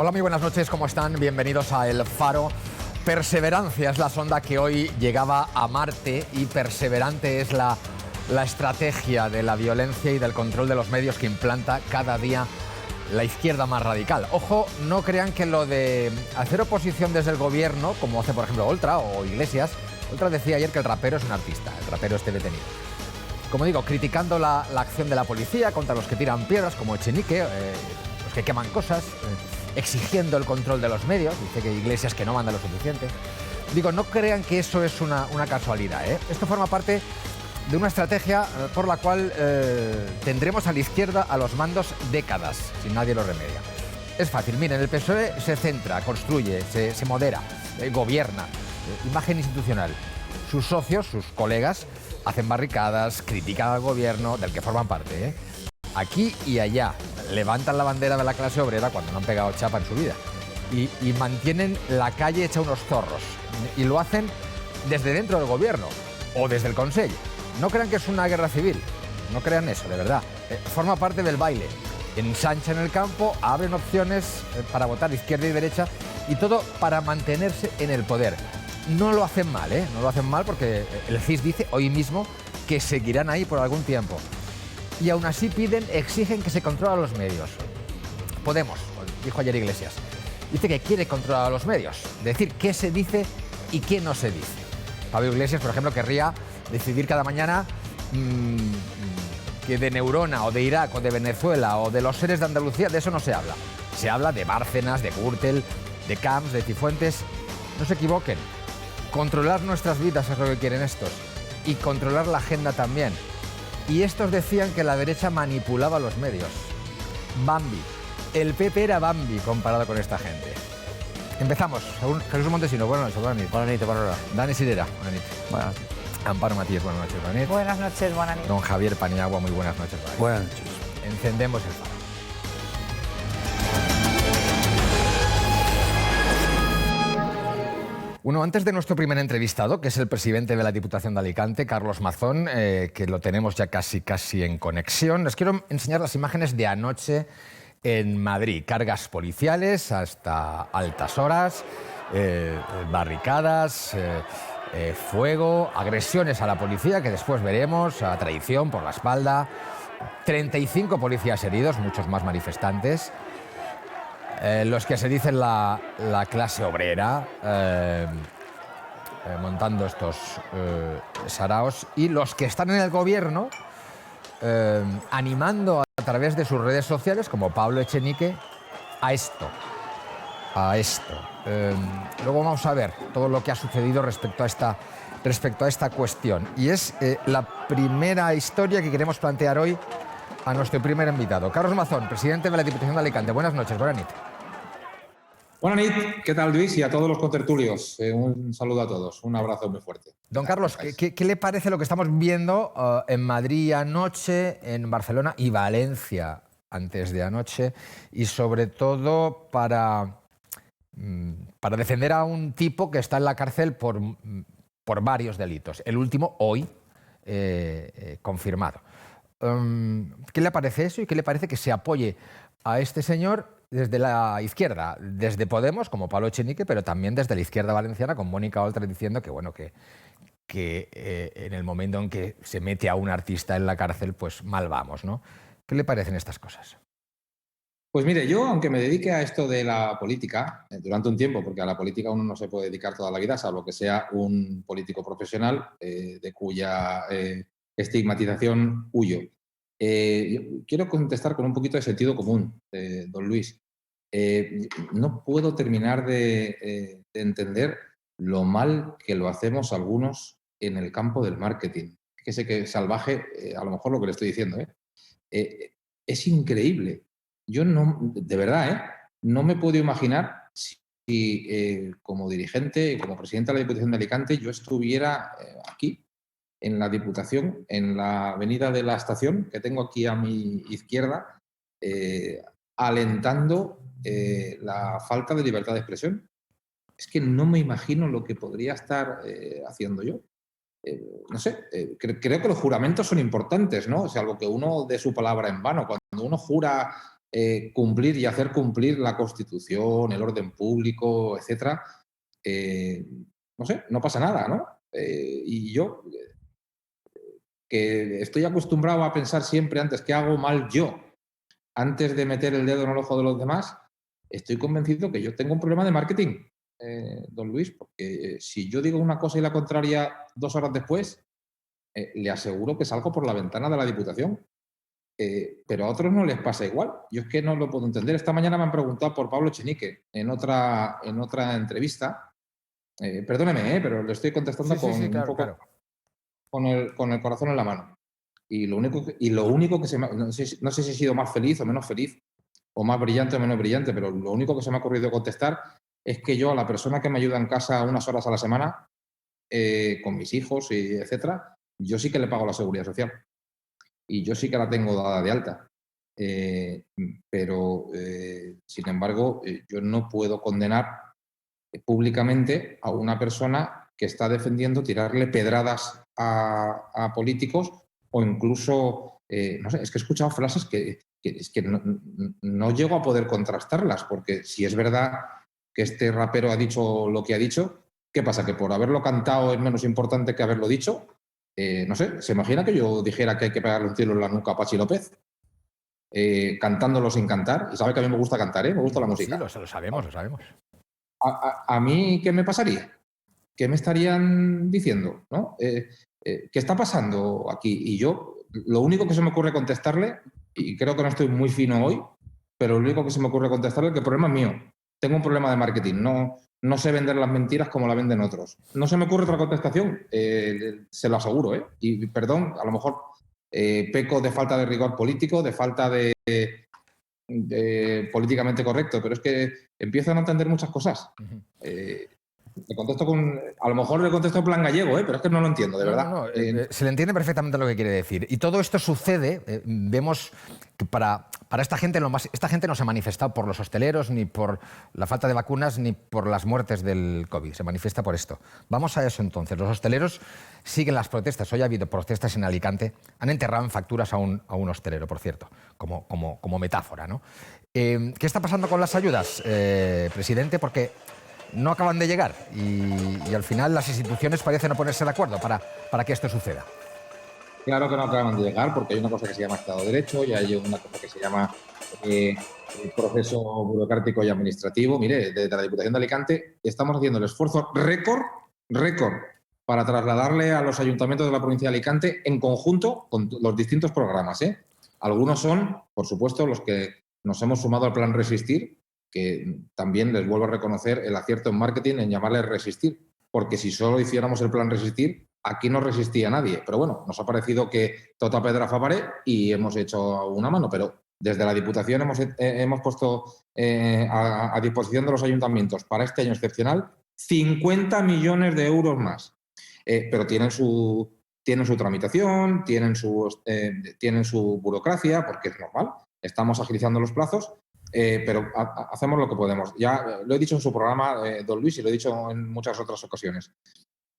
Hola, muy buenas noches, ¿cómo están? Bienvenidos a El Faro. Perseverancia es la sonda que hoy llegaba a Marte y perseverante es la estrategia de la violencia y del control de los medios que implanta cada día la izquierda más radical. Ojo, no crean que lo de hacer oposición desde el gobierno, como hace por ejemplo Oltra o Iglesias. Oltra decía ayer que el rapero es un artista, el rapero esté detenido. Como digo, criticando la acción de la policía contra los que tiran piedras, como Echenique, los que queman cosas, exigiendo el control de los medios. Dice que Iglesias que no manda lo suficiente. Digo, no crean que eso es una casualidad, ¿eh? Esto forma parte de una estrategia por la cual tendremos a la izquierda a los mandos décadas, si nadie lo remedia. Es fácil, miren, el PSOE se centra, construye, se modera, gobierna, imagen institucional. Sus socios, sus colegas, hacen barricadas, critican al gobierno del que forman parte, ¿eh? Aquí y allá, levantan la bandera de la clase obrera cuando no han pegado chapa en su vida y mantienen la calle hecha unos zorros, y lo hacen desde dentro del gobierno o desde el Consell. No crean que es una guerra civil, no crean eso, de verdad. Forma parte del baile. Ensanchan el campo, abren opciones para votar izquierda y derecha, y todo para mantenerse en el poder. No lo hacen mal, ¿eh? No lo hacen mal porque el CIS dice hoy mismo que seguirán ahí por algún tiempo. Y aún así exigen que se controlen los medios. Podemos, dijo ayer Iglesias, dice que quiere controlar a los medios, decir qué se dice y qué no se dice. Pablo Iglesias, por ejemplo, querría decidir cada mañana que de Neurona o de Irak o de Venezuela o de los seres de Andalucía, de eso no se habla. Se habla de Bárcenas, de Gürtel, de Camps, de Cifuentes. No se equivoquen. Controlar nuestras vidas es lo que quieren estos. Y controlar la agenda también. Y estos decían que la derecha manipulaba los medios. Bambi. El PP era Bambi comparado con esta gente. Empezamos. Jesús Montesino, buenas noches. Buenas noches. Buenas noches, Panola. Dani Sirera, buenas noches. Buenas noches. Amparo Matías, buenas noches. Buenas noches. Buenas noches, buenas noches. Don Javier Paniagua, muy buenas noches. Buenas noches. Encendemos el faro. Bueno, antes de nuestro primer entrevistado, que es el presidente de la Diputación de Alicante, Carlos Mazón, que lo tenemos ya casi en conexión, les quiero enseñar las imágenes de anoche en Madrid. Cargas policiales hasta altas horas, barricadas, fuego, agresiones a la policía, que después veremos, a traición por la espalda, 35 policías heridos, muchos más manifestantes. Los que se dicen la clase obrera, montando estos saraos, y los que están en el gobierno animando a través de sus redes sociales, como Pablo Echenique, a esto. Luego vamos a ver todo lo que ha sucedido respecto a esta cuestión. Y es la primera historia que queremos plantear hoy a nuestro primer invitado. Carlos Mazón, presidente de la Diputación de Alicante. Buenas noches, buenas noches. Buenas noches, ¿qué tal, Luis? Y a todos los contertulios, un saludo a todos, un abrazo muy fuerte. Don Carlos, ¿qué le parece lo que estamos viendo en Madrid anoche, en Barcelona y Valencia antes de anoche? Y sobre todo para defender a un tipo que está en la cárcel por varios delitos. El último hoy confirmado. ¿Qué le parece eso y qué le parece que se apoye a este señor desde la izquierda, desde Podemos, como Pablo Echenique, pero también desde la izquierda valenciana, con Mónica Oltra diciendo que, bueno, que en el momento en que se mete a un artista en la cárcel, pues mal vamos, ¿no? ¿Qué le parecen estas cosas? Pues mire, yo, aunque me dedique a esto de la política durante un tiempo, porque a la política uno no se puede dedicar toda la vida, salvo que sea un político profesional, de cuya estigmatización huyo. Yo quiero contestar con un poquito de sentido común, don Luis. No puedo terminar de entender lo mal que lo hacemos algunos en el campo del marketing. Que sé que es salvaje, a lo mejor lo que le estoy diciendo. Es increíble. Yo no, de verdad, no me puedo imaginar si como dirigente, como presidente de la Diputación de Alicante, yo estuviera aquí, en la Diputación, en la avenida de la Estación, que tengo aquí a mi izquierda, alentando la falta de libertad de expresión. Es que no me imagino lo que podría estar haciendo yo. No sé, creo que los juramentos son importantes, ¿no? Es algo que uno dé su palabra en vano. Cuando uno jura cumplir y hacer cumplir la Constitución, el orden público, etcétera, no sé, no pasa nada, ¿no? Y yo, que estoy acostumbrado a pensar siempre antes qué hago mal yo, antes de meter el dedo en el ojo de los demás, estoy convencido que yo tengo un problema de marketing, don Luis, porque si yo digo una cosa y la contraria 2 horas después, le aseguro que salgo por la ventana de la Diputación. Pero a otros no les pasa igual. Yo es que no lo puedo entender. Esta mañana me han preguntado por Pablo Echenique en otra entrevista. Perdóneme, pero le estoy contestando Sí, sí, un claro, poco claro. con el corazón en la mano. Y lo único que se me, no sé si he sido más feliz o menos feliz, o más brillante o menos brillante, pero lo único que se me ha ocurrido contestar es que yo a la persona que me ayuda en casa unas horas a la semana, con mis hijos y etcétera, yo sí que le pago la seguridad social. Y yo sí que la tengo dada de alta. Pero, sin embargo, yo no puedo condenar públicamente a una persona que está defendiendo tirarle pedradas a políticos o incluso, no sé, es que he escuchado frases que es que no llego a poder contrastarlas, porque si es verdad que este rapero ha dicho lo que ha dicho, ¿qué pasa? ¿Que por haberlo cantado es menos importante que haberlo dicho? No sé, ¿se imagina que yo dijera que hay que pegarle un tiro en la nuca a Pachi López? Cantándolo sin cantar. Y sabe que a mí me gusta cantar, ¿eh? Me gusta la Sí, música. lo sabemos, lo sabemos. ¿A mí qué me pasaría? ¿Qué me estarían diciendo? ¿No? ¿Qué está pasando aquí? Y yo, lo único que se me ocurre contestarle, y creo que no estoy muy fino hoy, pero lo único que se me ocurre contestarle es que el problema es mío. Tengo un problema de marketing. No sé vender las mentiras como la venden otros. No se me ocurre otra contestación, se lo aseguro, ¿eh? Y perdón, a lo mejor peco de falta de rigor político, de falta de políticamente correcto, pero es que empiezo a no entender muchas cosas. Le contesto a lo mejor le contesto en plan gallego, pero es que no lo entiendo, de No, no, verdad. no. Se le entiende perfectamente lo que quiere decir. Y todo esto sucede, vemos que para esta gente, esta gente no se ha manifestado por los hosteleros, ni por la falta de vacunas, ni por las muertes del COVID. Se manifiesta por esto. Vamos a eso entonces. Los hosteleros siguen las protestas. Hoy ha habido protestas en Alicante. Han enterrado en facturas a un hostelero, por cierto, como metáfora, ¿no? ¿Qué está pasando con las ayudas, presidente? Porque no acaban de llegar y al final las instituciones parecen no ponerse de acuerdo para que esto suceda. Claro que no acaban de llegar porque hay una cosa que se llama Estado de Derecho y hay una cosa que se llama proceso burocrático y administrativo. Mire, desde la Diputación de Alicante estamos haciendo el esfuerzo récord, para trasladarle a los ayuntamientos de la provincia de Alicante en conjunto con los distintos programas. Algunos son, por supuesto, los que nos hemos sumado al Plan Resistir, que también les vuelvo a reconocer el acierto en marketing en llamarle Resistir, porque si solo hiciéramos el Plan Resistir, aquí no resistía nadie. Pero bueno, nos ha parecido que tota pedra fa pared y hemos hecho una mano, pero desde la Diputación hemos puesto a disposición de los ayuntamientos para este año excepcional 50 millones de euros más. Pero tienen su tramitación, tienen su burocracia, porque es normal. Estamos agilizando los plazos, pero hacemos lo que podemos. Ya lo he dicho en su programa, don Luis, y lo he dicho en muchas otras ocasiones.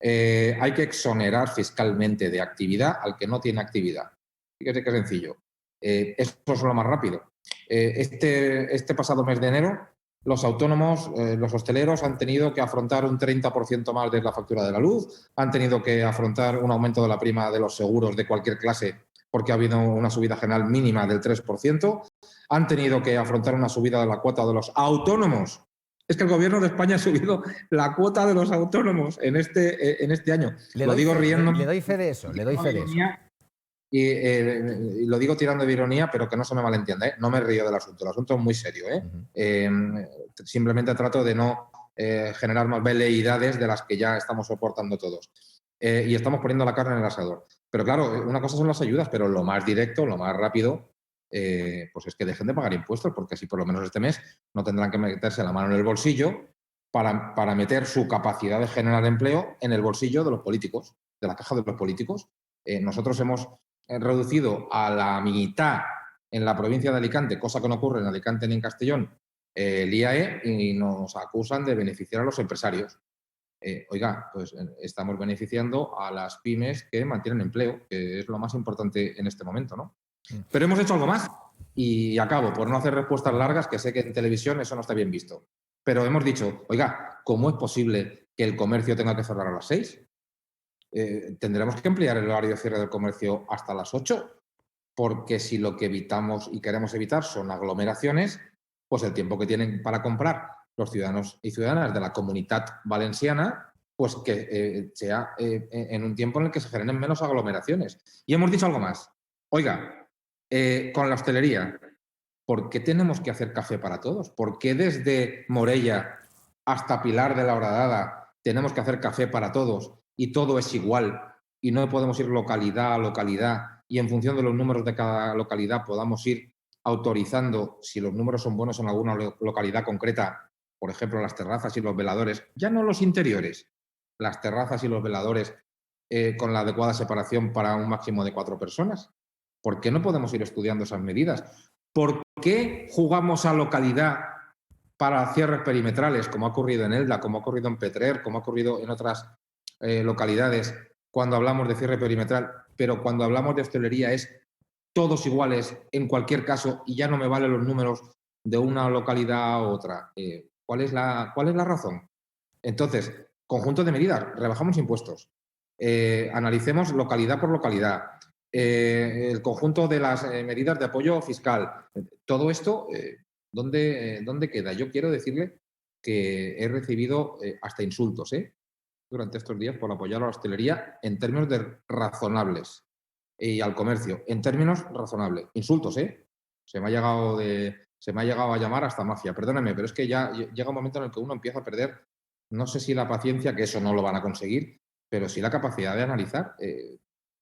Hay que exonerar fiscalmente de actividad al que no tiene actividad. Fíjese qué sencillo. Eso es lo más rápido. Este pasado mes de enero, los autónomos, los hosteleros han tenido que afrontar un 30% más de la factura de la luz, han tenido que afrontar un aumento de la prima de los seguros de cualquier clase porque ha habido una subida general mínima del 3%, han tenido que afrontar una subida de la cuota de los autónomos. Es que el gobierno de España ha subido la cuota de los autónomos en este año. Lo digo riendo. Le doy fe de eso, le doy fe de eso. Y lo digo tirando de ironía, pero que no se me malentienda, ¿eh? No me río del asunto, el asunto es muy serio. Simplemente trato de no generar más veleidades de las que ya estamos soportando todos. Y estamos poniendo la carne en el asador. Pero claro, una cosa son las ayudas, pero lo más directo, lo más rápido, pues es que dejen de pagar impuestos, porque así por lo menos este mes no tendrán que meterse la mano en el bolsillo para meter su capacidad de generar empleo en el bolsillo de los políticos, de la caja de los políticos. Nosotros hemos reducido a la mitad en la provincia de Alicante, cosa que no ocurre en Alicante ni en Castellón, el IAE, y nos acusan de beneficiar a los empresarios. Oiga, pues estamos beneficiando a las pymes que mantienen empleo, que es lo más importante en este momento, ¿no? Pero hemos hecho algo más Y acabo, por no hacer respuestas largas, que sé que en televisión eso no está bien visto. Pero hemos dicho, oiga, ¿cómo es posible que el comercio tenga que cerrar a las 6? Tendremos que ampliar el horario de cierre del comercio hasta las 8, porque si lo que evitamos y queremos evitar son aglomeraciones, pues el tiempo que tienen para comprar los ciudadanos y ciudadanas de la Comunitat Valenciana, pues que sea en un tiempo en el que se generen menos aglomeraciones. Y hemos dicho algo más. Oiga, con la hostelería, ¿por qué tenemos que hacer café para todos? ¿Por qué desde Morella hasta Pilar de la Horadada tenemos que hacer café para todos y todo es igual y no podemos ir localidad a localidad y en función de los números de cada localidad podamos ir autorizando, si los números son buenos en alguna localidad concreta, por ejemplo, las terrazas y los veladores, ya no los interiores, las terrazas y los veladores con la adecuada separación para un máximo de 4 personas? ¿Por qué no podemos ir estudiando esas medidas? ¿Por qué jugamos a localidad para cierres perimetrales, como ha ocurrido en Elda, como ha ocurrido en Petrer, como ha ocurrido en otras localidades, cuando hablamos de cierre perimetral? Pero cuando hablamos de hostelería es todos iguales en cualquier caso y ya no me valen los números de una localidad a otra. ¿Cuál es la razón? Entonces, conjunto de medidas, rebajamos impuestos, analicemos localidad por localidad, el conjunto de las medidas de apoyo fiscal. Todo esto, ¿dónde queda? Yo quiero decirle que he recibido hasta insultos durante estos días por apoyar a la hostelería en términos de razonables y al comercio en términos razonables. Insultos, Se me ha llegado a llamar hasta mafia. Perdóname, pero es que ya llega un momento en el que uno empieza a perder, no sé si la paciencia, que eso no lo van a conseguir, pero sí la capacidad de analizar.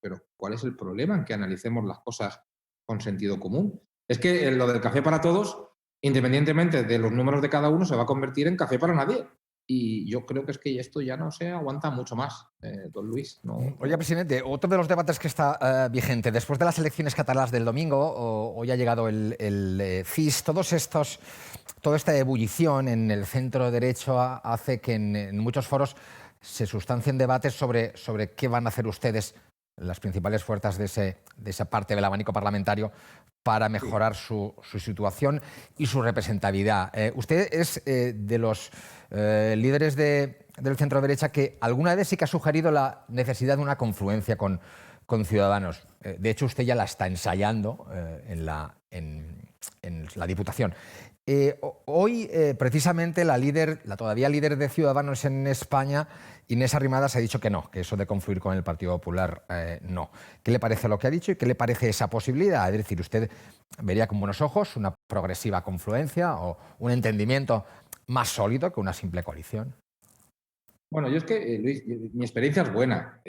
Pero ¿cuál es el problema en que analicemos las cosas con sentido común? Es que lo del café para todos, independientemente de los números de cada uno, se va a convertir en café para nadie. Y yo creo que es que esto ya no se aguanta mucho más, don Luis. Oye, presidente, otro de los debates que está vigente, después de las elecciones catalanas del domingo, hoy ha llegado el CIS, toda esta ebullición en el centro derecho hace que en muchos foros se sustancien debates sobre qué van a hacer ustedes, las principales fuerzas de esa parte del abanico parlamentario, para mejorar su situación y su representatividad. Usted es de los líderes del centro derecha que alguna vez sí que ha sugerido la necesidad de una confluencia con Ciudadanos. De hecho, usted ya la está ensayando en la Diputación. Hoy, precisamente, la todavía líder de Ciudadanos en España, Inés Arrimadas, ha dicho que no, que eso de confluir con el Partido Popular no. ¿Qué le parece lo que ha dicho y qué le parece esa posibilidad? Es decir, ¿usted vería con buenos ojos una progresiva confluencia o un entendimiento más sólido que una simple coalición? Bueno, yo es que, Luis, mi experiencia es buena,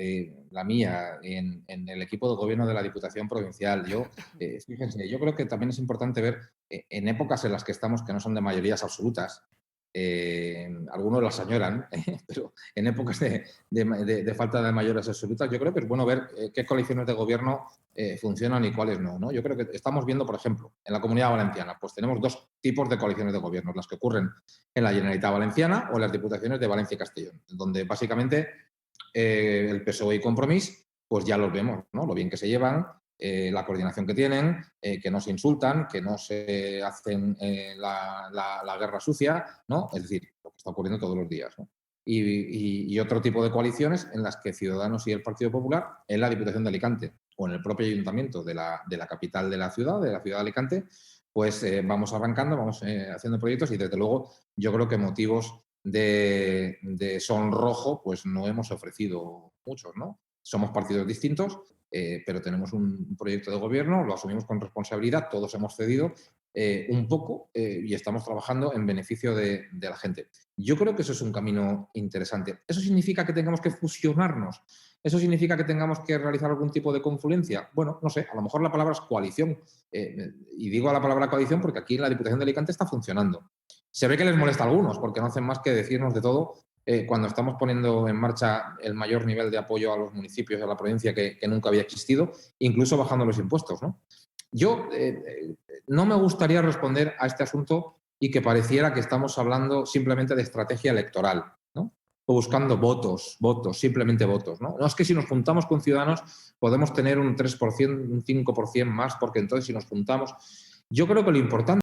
la mía, en el equipo de gobierno de la Diputación Provincial. Fíjense, yo creo que también es importante ver en épocas en las que estamos, que no son de mayorías absolutas, algunos las añoran, pero en épocas de falta de mayorías absolutas, yo creo que es bueno ver qué coaliciones de gobierno funcionan y cuáles no. Yo creo que estamos viendo, por ejemplo, en la Comunidad Valenciana, pues tenemos dos tipos de coaliciones de gobierno, las que ocurren en la Generalitat Valenciana o en las diputaciones de Valencia y Castellón, donde básicamente el PSOE y Compromís, pues ya los vemos, ¿no? Lo bien que se llevan, la coordinación que tienen, que no se insultan, que no se hacen la guerra sucia, ¿no? Es decir, lo que está ocurriendo todos los días, ¿no? Y otro tipo de coaliciones en las que Ciudadanos y el Partido Popular, en la Diputación de Alicante o en el propio ayuntamiento de la capital de la ciudad de Alicante, pues vamos arrancando, vamos haciendo proyectos y desde luego yo creo que motivos de sonrojo pues no hemos ofrecido muchos, ¿no? Somos partidos distintos, pero tenemos un proyecto de gobierno, lo asumimos con responsabilidad, todos hemos cedido un poco y estamos trabajando en beneficio de la gente. Yo creo que eso es un camino interesante. ¿Eso significa que tengamos que fusionarnos? ¿Eso significa que tengamos que realizar algún tipo de confluencia? Bueno, no sé, a lo mejor la palabra es coalición. Y digo la palabra coalición porque aquí en la Diputación de Alicante está funcionando. Se ve que les molesta a algunos porque no hacen más que decirnos de todo cuando estamos poniendo en marcha el mayor nivel de apoyo a los municipios y a la provincia que nunca había existido, incluso bajando los impuestos, ¿no? Yo no me gustaría responder a este asunto y que pareciera que estamos hablando simplemente de estrategia electoral, ¿no? O buscando votos, simplemente votos, ¿no? No es que si nos juntamos con Ciudadanos podemos tener un 3%, un 5% más, porque entonces si nos juntamos... Yo creo que lo importante,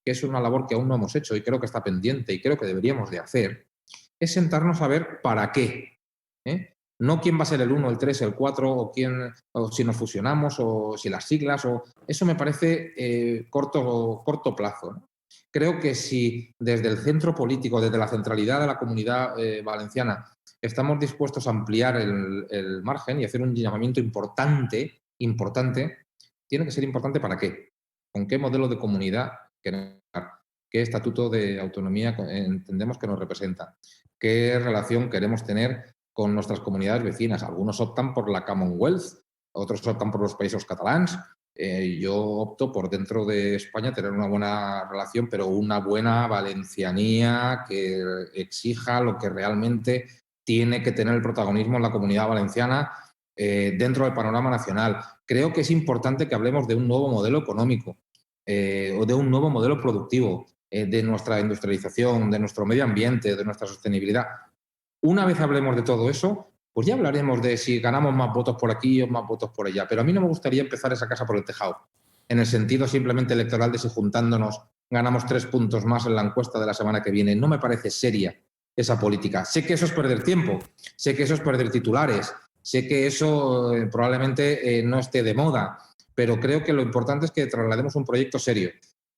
que es una labor que aún no hemos hecho y creo que está pendiente y creo que deberíamos de hacer, es sentarnos a ver para qué. ¿eh? No quién va a ser el 1, el 3, el 4, o si nos fusionamos, o si las siglas, eso me parece corto plazo, ¿no? Creo que si desde el centro político, desde la centralidad de la comunidad valenciana, estamos dispuestos a ampliar el margen y hacer un llamamiento importante, tiene que ser importante para qué, con qué modelo de comunidad queremos, qué estatuto de autonomía entendemos que nos representa, qué relación queremos tener con nuestras comunidades vecinas. Algunos optan por la Commonwealth, otros optan por los países catalans. Yo opto por dentro de España tener una buena relación, pero una buena valencianía que exija lo que realmente tiene que tener el protagonismo en la comunidad valenciana dentro del panorama nacional. Creo que es importante que hablemos de un nuevo modelo económico o de un nuevo modelo productivo, de nuestra industrialización, de nuestro medio ambiente, de nuestra sostenibilidad. Una vez hablemos de todo eso, pues ya hablaremos de si ganamos más votos por aquí o más votos por allá. Pero a mí no me gustaría empezar esa casa por el tejado, en el sentido simplemente electoral de si juntándonos ganamos 3 puntos más en la encuesta de la semana que viene. No me parece seria esa política. Sé que eso es perder tiempo, sé que eso es perder titulares, sé que eso probablemente no esté de moda, pero creo que lo importante es que traslademos un proyecto serio.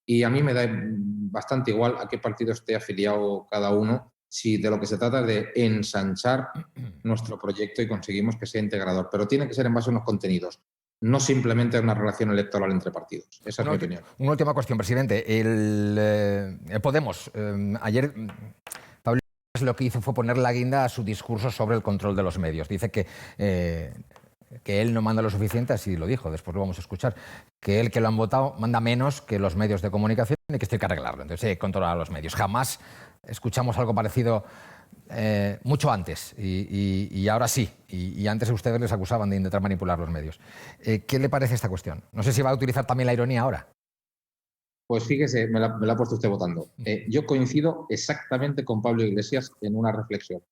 Y a mí me da bastante igual a qué partido esté afiliado cada uno, si de lo que se trata es de ensanchar nuestro proyecto y conseguimos que sea integrador. Pero tiene que ser en base a unos contenidos, no simplemente una relación electoral entre partidos. Esa es mi opinión. Una última cuestión, presidente. El Podemos, ayer Pablo lo que hizo fue poner la guinda a su discurso sobre el control de los medios. Dice que él no manda lo suficiente, así lo dijo, después lo vamos a escuchar, que él que lo han votado manda menos que los medios de comunicación y que esto hay que arreglarlo. Entonces, controlar a los medios. Jamás escuchamos algo parecido mucho antes y ahora sí. Y antes ustedes les acusaban de intentar manipular los medios. ¿Qué le parece esta cuestión? No sé si va a utilizar también la ironía ahora. Pues fíjese, me la ha puesto usted votando. Yo coincido exactamente con Pablo Iglesias en una reflexión.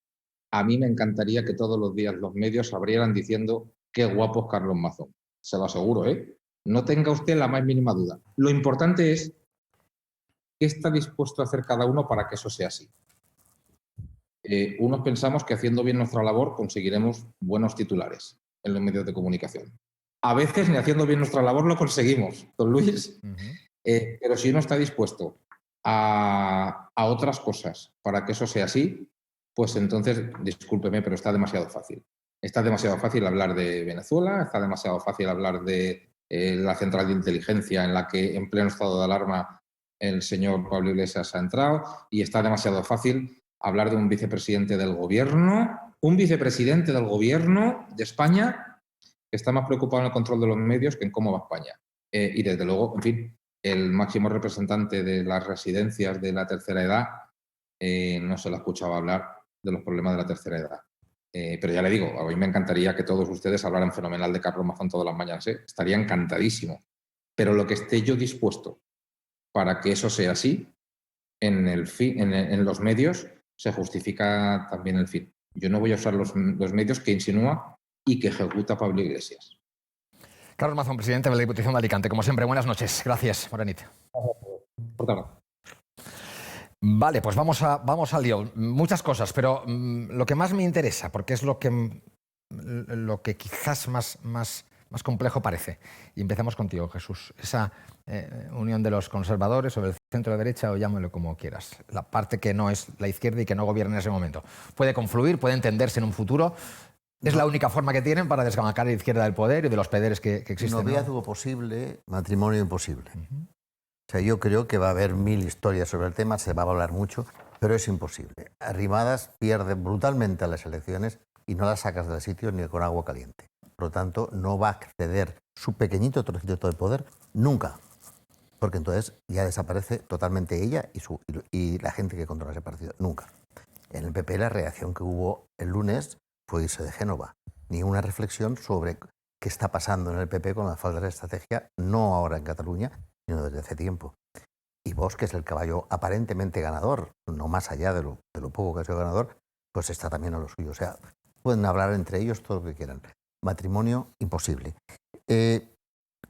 A mí me encantaría que todos los días los medios abrieran diciendo qué guapo es Carlos Mazón. Se lo aseguro, ¿eh? No tenga usted la más mínima duda. Lo importante es qué está dispuesto a hacer cada uno para que eso sea así. Unos pensamos que haciendo bien nuestra labor conseguiremos buenos titulares en los medios de comunicación. A veces ni haciendo bien nuestra labor lo conseguimos, don Luis. Pero si uno está dispuesto a otras cosas para que eso sea así, pues entonces, discúlpeme, pero está demasiado fácil. Está demasiado fácil hablar de Venezuela, está demasiado fácil hablar de la central de inteligencia en la que en pleno estado de alarma el señor Pablo Iglesias ha entrado, y está demasiado fácil hablar de un vicepresidente del gobierno de España que está más preocupado en el control de los medios que en cómo va España. Y desde luego, en fin, el máximo representante de las residencias de la tercera edad no se lo escuchaba hablar de los problemas de la tercera edad. Pero ya le digo, a mí me encantaría que todos ustedes hablaran fenomenal de Carlos Mazón todas las mañanas. Estaría encantadísimo. Pero lo que esté yo dispuesto para que eso sea así, en los medios se justifica también el fin. Yo no voy a usar los medios que insinúa y que ejecuta Pablo Iglesias. Carlos Mazón, presidente de la Diputación de Alicante. Como siempre, buenas noches. Gracias, Morenit. Vale, pues vamos al lío. Muchas cosas, pero lo que más me interesa, porque es lo que quizás más complejo parece. Y empezamos contigo, Jesús. Esa unión de los conservadores o del centro de derecha, o llámalo como quieras. La parte que no es la izquierda y que no gobierna en ese momento. Puede confluir, puede entenderse en un futuro. ¿Es la única forma que tienen para desbancar a la izquierda del poder y de los poderes que existen? Noviazgo posible, matrimonio imposible. O sea, yo creo que va a haber 1000 historias sobre el tema, se va a hablar mucho, pero es imposible. Arrimadas pierde brutalmente a las elecciones y no las sacas del sitio ni con agua caliente. Por lo tanto, no va a acceder su pequeñito trocito de poder nunca, porque entonces ya desaparece totalmente ella y la gente que controla ese partido. Nunca. En el PP la reacción que hubo el lunes fue irse de Génova. Ni una reflexión sobre qué está pasando en el PP con la falta de estrategia, no ahora en Cataluña, sino desde hace tiempo. Y Vox, que es el caballo aparentemente ganador, no más allá de lo poco que ha sido ganador, pues está también a lo suyo. O sea, pueden hablar entre ellos todo lo que quieran. Matrimonio imposible.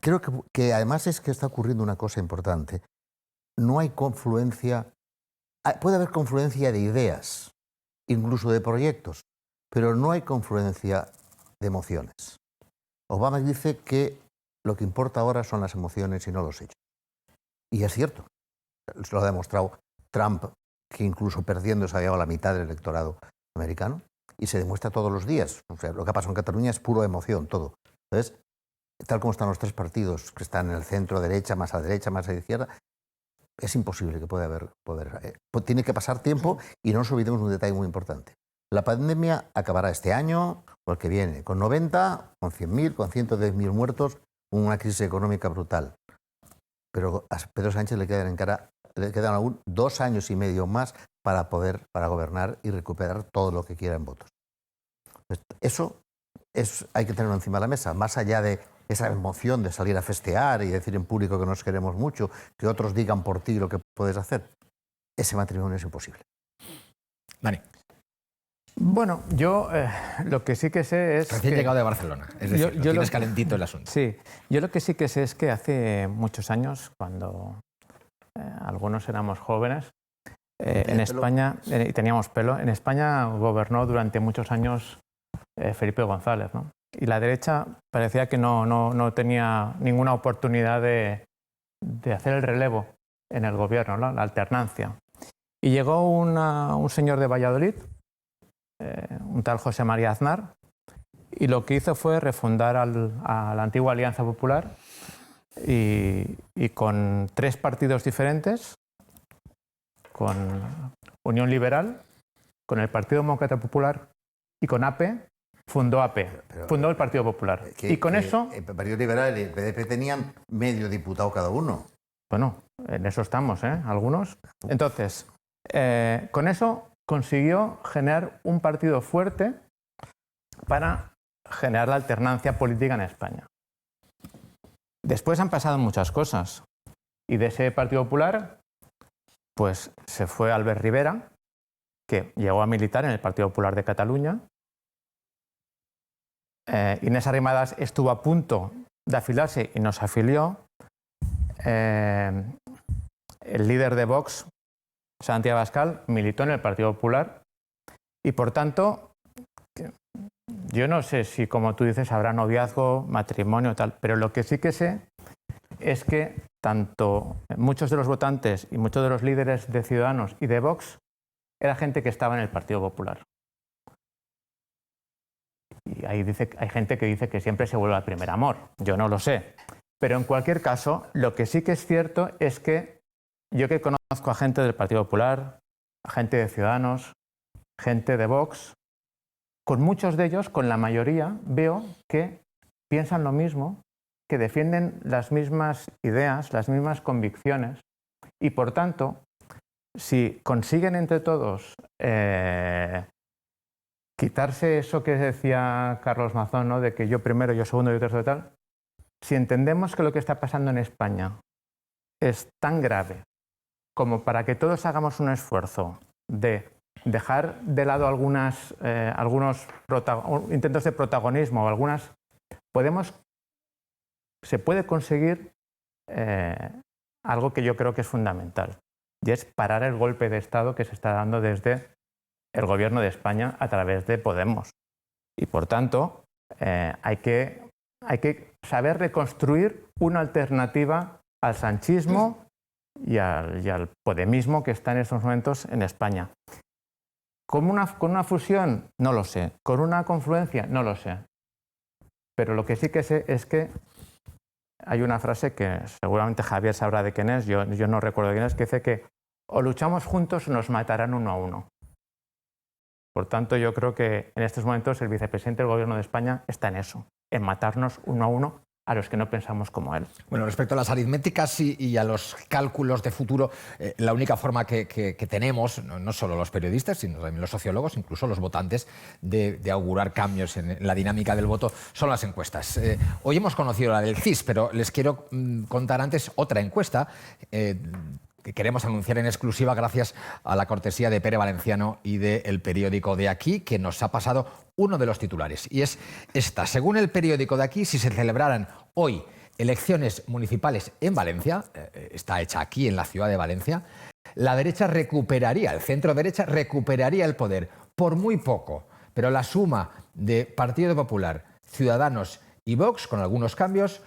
creo que además es que está ocurriendo una cosa importante. No hay confluencia, puede haber confluencia de ideas, incluso de proyectos, pero no hay confluencia de emociones. Obama dice que lo que importa ahora son las emociones y no los hechos. Y es cierto, lo ha demostrado Trump, que incluso perdiendo se ha llevado la mitad del electorado americano, y se demuestra todos los días. O sea, lo que ha pasado en Cataluña es pura emoción, todo. Entonces, tal como están los tres partidos, que están en el centro, derecha, más a la izquierda, es imposible que pueda haber... tiene que pasar tiempo y no nos olvidemos de un detalle muy importante. La pandemia acabará este año o el que viene, con 90, con 100.000, con 110.000 muertos, una crisis económica brutal. Pero a Pedro Sánchez le quedan aún 2 años y medio más para gobernar y recuperar todo lo que quiera en votos. Eso hay que tenerlo encima de la mesa, más allá de esa emoción de salir a festear y decir en público que nos queremos mucho, que otros digan por ti lo que puedes hacer. Ese matrimonio es imposible. Dani. Bueno, yo lo que sí que sé es... Recién llegado de Barcelona, es decir, yo tienes calentito el asunto. Sí, yo lo que sí que sé es que hace muchos años, cuando algunos éramos jóvenes, en España, y teníamos pelo, en España gobernó durante muchos años Felipe González, ¿no? Y la derecha parecía que no tenía ninguna oportunidad de hacer el relevo en el gobierno, ¿no? La alternancia. Y llegó un señor de Valladolid, un tal José María Aznar, y lo que hizo fue refundar a la antigua Alianza Popular y con 3 partidos diferentes, con Unión Liberal, con el Partido Demócrata Popular y con AP, fundó el Partido Popular. Y con eso... El Partido Liberal y el PDP tenían medio diputado cada uno. Bueno, en eso estamos, algunos. Entonces, con eso consiguió generar un partido fuerte para generar la alternancia política en España. Después han pasado muchas cosas. Y de ese Partido Popular, pues se fue Albert Rivera, que llegó a militar en el Partido Popular de Cataluña. Inés Arrimadas estuvo a punto de afiliarse y nos afilió. El líder de Vox, Santi Abascal, militó en el Partido Popular y, por tanto, yo no sé si, como tú dices, habrá noviazgo, matrimonio, tal, pero lo que sí que sé es que tanto muchos de los votantes y muchos de los líderes de Ciudadanos y de Vox era gente que estaba en el Partido Popular. Y hay gente que dice que siempre se vuelve al primer amor. Yo no lo sé. Pero en cualquier caso, lo que sí que es cierto es que yo que conozco a gente del Partido Popular, a gente de Ciudadanos, gente de Vox, con muchos de ellos, con la mayoría, veo que piensan lo mismo, que defienden las mismas ideas, las mismas convicciones, y por tanto, si consiguen entre todos quitarse eso que decía Carlos Mazón, ¿no? De que yo primero, yo segundo, yo tercero y tal, si entendemos que lo que está pasando en España es tan grave como para que todos hagamos un esfuerzo de dejar de lado algunos intentos de protagonismo o se puede conseguir algo que yo creo que es fundamental, y es parar el golpe de Estado que se está dando desde el Gobierno de España a través de Podemos. Y por tanto, hay que saber reconstruir una alternativa al sanchismo y al podemismo que está en estos momentos en España. ¿Con una fusión? No lo sé. ¿Con una confluencia? No lo sé. Pero lo que sí que sé es que hay una frase que seguramente Javier sabrá de quién es, yo no recuerdo de quién es, que dice que o luchamos juntos o nos matarán uno a uno. Por tanto, yo creo que en estos momentos el vicepresidente del Gobierno de España está en eso, en matarnos uno a uno a los que no pensamos como él. Bueno, respecto a las aritméticas y a los cálculos de futuro, la única forma que tenemos, no solo los periodistas, sino también los sociólogos, incluso los votantes, de augurar cambios en la dinámica del voto, son las encuestas. Hoy hemos conocido la del CIS, pero les quiero contar antes otra encuesta que queremos anunciar en exclusiva gracias a la cortesía de Pere Valenciano y del periódico de aquí, que nos ha pasado uno de los titulares. Y es esta. Según el periódico de aquí, si se celebraran hoy elecciones municipales en Valencia, está hecha aquí en la ciudad de Valencia, la derecha recuperaría, el centro derecha recuperaría el poder por muy poco, pero la suma de Partido Popular, Ciudadanos y Vox, con algunos cambios,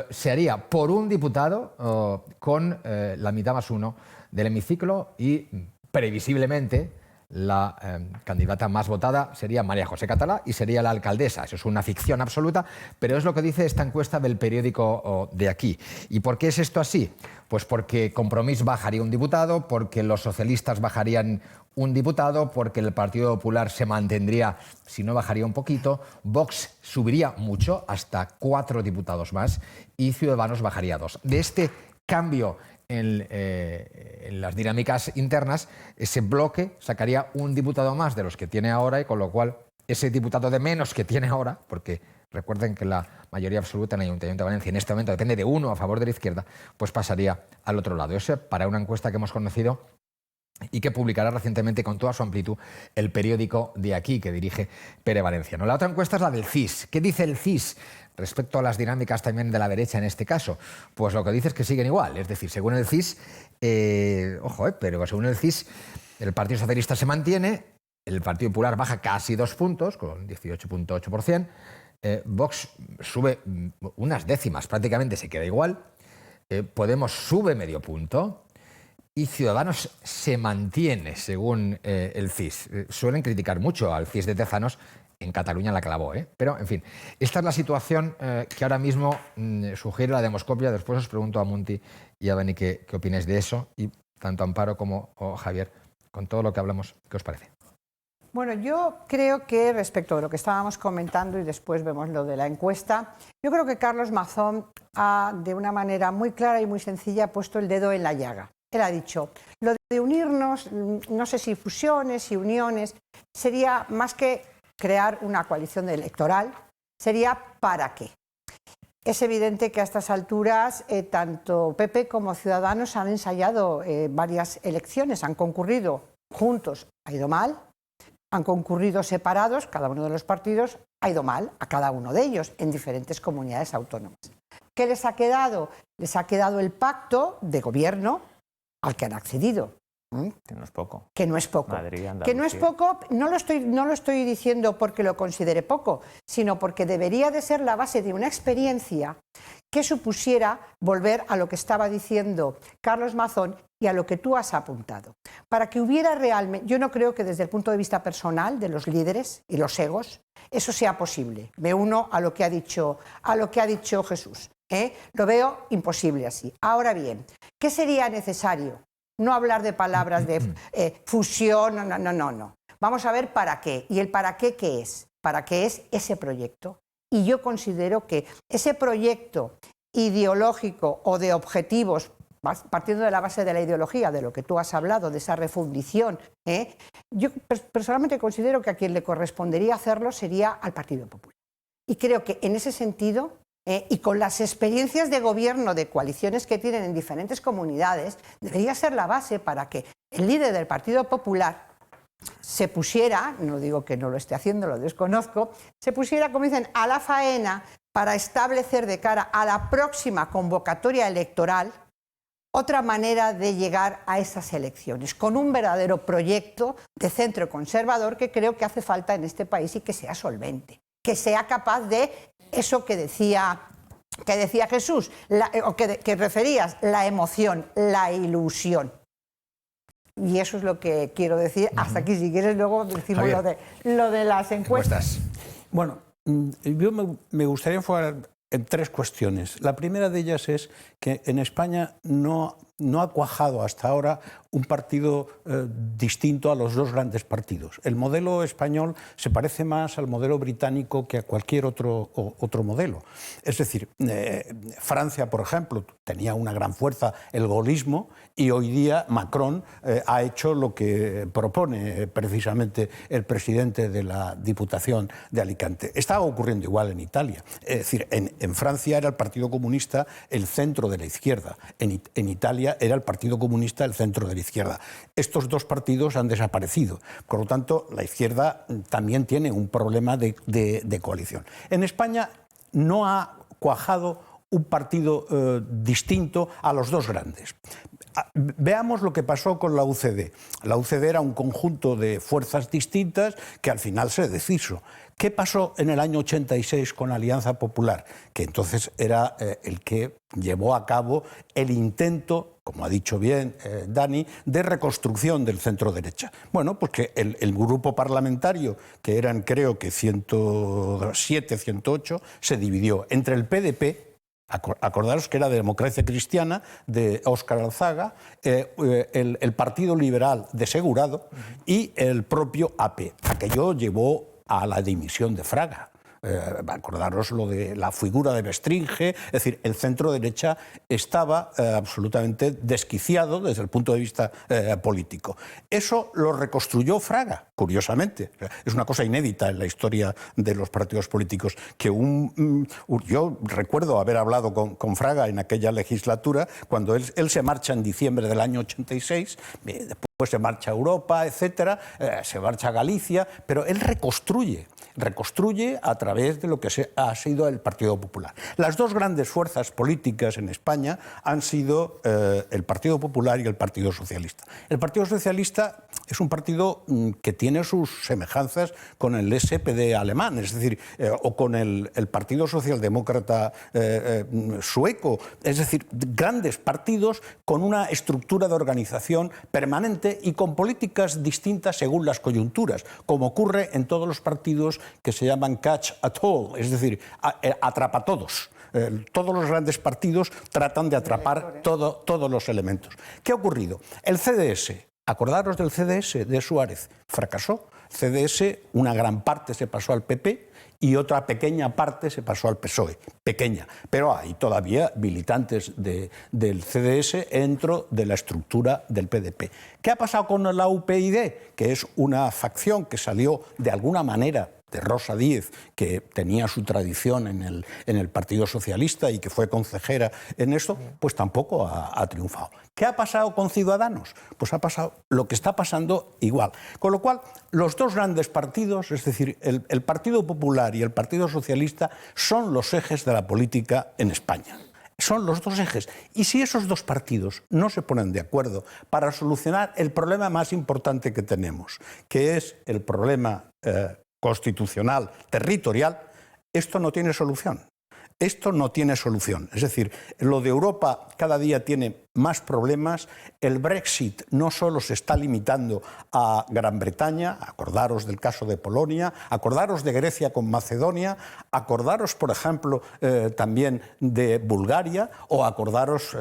se haría por un diputado con la mitad más uno del hemiciclo y previsiblemente la candidata más votada sería María José Catalá y sería la alcaldesa. Eso es una ficción absoluta, pero es lo que dice esta encuesta del periódico de aquí. ¿Y por qué es esto así? Pues porque Compromís bajaría un diputado, porque los socialistas bajarían un diputado, porque el Partido Popular se mantendría, si no bajaría un poquito, Vox subiría mucho, hasta 4 diputados más, y Ciudadanos bajaría 2. De este cambio en las dinámicas internas, ese bloque sacaría un diputado más de los que tiene ahora y con lo cual ese diputado de menos que tiene ahora, porque recuerden que la mayoría absoluta en el Ayuntamiento de Valencia en este momento depende de uno a favor de la izquierda, pues pasaría al otro lado. Eso para una encuesta que hemos conocido y que publicará recientemente con toda su amplitud el periódico de aquí que dirige Pere Valenciano. La otra encuesta es la del CIS. ¿Qué dice el CIS respecto a las dinámicas también de la derecha en este caso? Pues lo que dice es que siguen igual. Es decir, según el CIS, pero según el CIS, el Partido Socialista se mantiene, el Partido Popular baja casi 2 puntos, con 18,8%, Vox sube unas décimas, prácticamente se queda igual, Podemos sube medio punto, y Ciudadanos se mantiene, según el CIS. Suelen criticar mucho al CIS de Tezanos, en Cataluña la clavó, pero en fin, esta es la situación que ahora mismo sugiere la demoscopia. Después os pregunto a Munti y a Beni qué opináis de eso, y tanto Amparo como Javier, con todo lo que hablamos, ¿qué os parece? Bueno, yo creo que respecto a lo que estábamos comentando y después vemos lo de la encuesta, yo creo que Carlos Mazón ha, de una manera muy clara y muy sencilla, puesto el dedo en la llaga. Él ha dicho, lo de unirnos, no sé si fusiones y uniones, sería más que crear una coalición electoral, sería ¿para qué? Es evidente que a estas alturas tanto PP como Ciudadanos han ensayado varias elecciones, han concurrido juntos, ha ido mal, han concurrido separados, cada uno de los partidos ha ido mal a cada uno de ellos en diferentes comunidades autónomas. ¿Qué les ha quedado? Les ha quedado el pacto de gobierno al que han accedido. Que no es poco. Que no es poco. Madrid, que no es poco, no lo estoy diciendo porque lo considere poco, sino porque debería de ser la base de una experiencia que supusiera volver a lo que estaba diciendo Carlos Mazón y a lo que tú has apuntado. Para que hubiera realmente, yo no creo que desde el punto de vista personal de los líderes y los egos, eso sea posible. Me uno a lo que ha dicho Jesús. Lo veo imposible así. Ahora bien, ¿qué sería necesario? No hablar de palabras de fusión, no. Vamos a ver para qué. ¿Y el para qué qué es? ¿Para qué es ese proyecto? Y yo considero que ese proyecto ideológico o de objetivos, partiendo de la base de la ideología, de lo que tú has hablado, de esa refundición, yo personalmente considero que a quien le correspondería hacerlo sería al Partido Popular. Y creo que en ese sentido, y con las experiencias de gobierno de coaliciones que tienen en diferentes comunidades, debería ser la base para que el líder del Partido Popular se pusiera, no digo que no lo esté haciendo, lo desconozco, se pusiera, como dicen, a la faena para establecer de cara a la próxima convocatoria electoral otra manera de llegar a esas elecciones, con un verdadero proyecto de centro conservador que creo que hace falta en este país y que sea solvente, que sea capaz de eso que decía Jesús, o que referías, la emoción, la ilusión. Y eso es lo que quiero decir. Hasta aquí, si quieres, luego decimos lo de las encuestas. Bueno, yo me gustaría enfocar en 3 cuestiones. La primera de ellas es que en España no ha cuajado hasta ahora un partido distinto a los 2 grandes partidos. El modelo español se parece más al modelo británico que a cualquier otro modelo. Es decir, Francia, por ejemplo, tenía una gran fuerza el gaullismo, y hoy día Macron ha hecho lo que propone precisamente el presidente de la Diputación de Alicante. Estaba ocurriendo igual en Italia. Es decir, en Francia era el Partido Comunista el centro de la izquierda. En Italia era el Partido Comunista el centro de la izquierda. Estos 2 partidos han desaparecido. Por lo tanto, la izquierda también tiene un problema de coalición. En España no ha cuajado un partido distinto a los dos grandes. Veamos lo que pasó con la UCD. La UCD era un conjunto de fuerzas distintas que al final se deshizo. ¿Qué pasó en el año 86 con Alianza Popular? Que entonces era el que llevó a cabo el intento, como ha dicho bien Dani, de reconstrucción del centro-derecha. Bueno, pues que el grupo parlamentario, que eran creo que 107, 108, se dividió entre el PDP, acordaros que era de Democracia Cristiana, de Óscar Alzaga, el Partido Liberal de Segurado y el propio AP. Aquello llevó a la dimisión de Fraga. Acordaros lo de la figura de Bestringe, es decir, el centro derecha estaba absolutamente desquiciado desde el punto de vista político. Eso lo reconstruyó Fraga, curiosamente. Es una cosa inédita en la historia de los partidos políticos, que yo recuerdo haber hablado con Fraga en aquella legislatura, cuando él se marcha en diciembre del año 86, después se marcha a Europa, etcétera, se marcha a Galicia, pero él reconstruye a través de lo que ha sido el Partido Popular. Las dos grandes fuerzas políticas en España han sido el Partido Popular y el Partido Socialista. El Partido Socialista es un partido que tiene sus semejanzas con el SPD alemán, es decir, o con el Partido Socialdemócrata sueco, es decir, grandes partidos con una estructura de organización permanente y con políticas distintas según las coyunturas, como ocurre en todos los partidos que se llaman catch at all, es decir, atrapa a todos. Todos los grandes partidos tratan de atrapar todos los elementos. ¿Qué ha ocurrido? El CDS, acordaros del CDS de Suárez, fracasó. CDS, una gran parte se pasó al PP y otra pequeña parte se pasó al PSOE. Pequeña, pero hay todavía militantes del CDS dentro de la estructura del PDP. ¿Qué ha pasado con la UPyD? Que es una facción que salió de alguna manera de Rosa Díez, que tenía su tradición en el Partido Socialista y que fue consejera en esto, pues tampoco ha triunfado. ¿Qué ha pasado con Ciudadanos? Pues ha pasado lo que está pasando igual. Con lo cual, los dos grandes partidos, es decir, el Partido Popular y el Partido Socialista, son los ejes de la política en España. Son los dos ejes. Y si esos dos partidos no se ponen de acuerdo para solucionar el problema más importante que tenemos, que es el problema constitucional, territorial, esto no tiene solución. Esto no tiene solución. Es decir, lo de Europa cada día tiene más problemas. El Brexit no solo se está limitando a Gran Bretaña, acordaros del caso de Polonia, acordaros de Grecia con Macedonia, acordaros, por ejemplo, también de Bulgaria, o acordaros,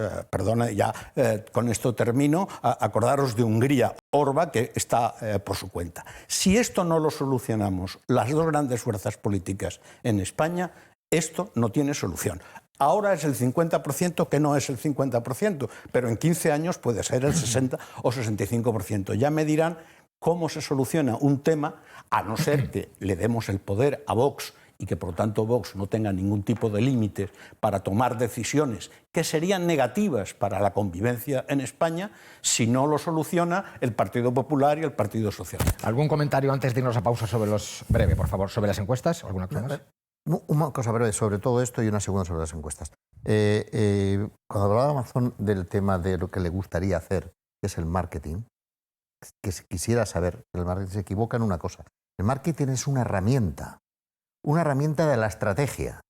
con esto termino, acordaros de Hungría, Orbán, que está por su cuenta. Si esto no lo solucionamos las dos grandes fuerzas políticas en España, esto no tiene solución. Ahora es el 50%, que no es el 50%, pero en 15 años puede ser el 60 o 65%. Ya me dirán cómo se soluciona un tema, a no ser que le demos el poder a Vox y que por lo tanto Vox no tenga ningún tipo de límites para tomar decisiones que serían negativas para la convivencia en España, si no lo soluciona el Partido Popular y el Partido Socialista. ¿Algún comentario antes de irnos a pausa breve, por favor, sobre las encuestas? ¿Alguna cosa más? Una cosa breve sobre todo esto y una segunda sobre las encuestas. Cuando hablaba Amazon del tema de lo que le gustaría hacer, que es el marketing, que quisiera saber, el marketing se equivoca en una cosa. El marketing es una herramienta de la estrategia.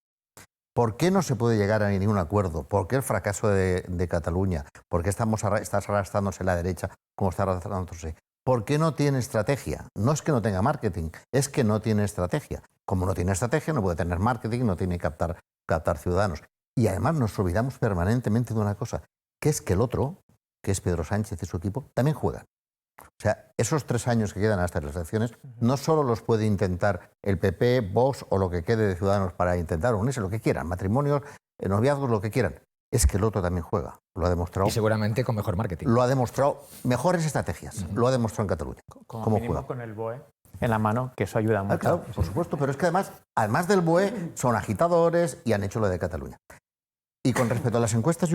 ¿Por qué no se puede llegar a ningún acuerdo? ¿Por qué el fracaso de Cataluña? ¿Por qué está arrastrándose la derecha como está arrastrándose? ¿Por qué no tiene estrategia? No es que no tenga marketing, es que no tiene estrategia. Como no tiene estrategia, no puede tener marketing, no tiene que captar ciudadanos. Y además nos olvidamos permanentemente de una cosa, que es que el otro, que es Pedro Sánchez y su equipo, también juegan. O sea, esos 3 años que quedan hasta las elecciones, no solo los puede intentar el PP, Vox o lo que quede de Ciudadanos para intentar unirse, lo que quieran, matrimonios, noviazgos, lo que quieran. Es que el otro también juega, lo ha demostrado. Y seguramente con mejor marketing. Lo ha demostrado, mejores estrategias, lo ha demostrado en Cataluña. ¿Cómo juega? Con el BOE en la mano, que eso ayuda mucho. Claro, por supuesto, pero es que además del BOE, son agitadores y han hecho lo de Cataluña. Y con respecto a las encuestas,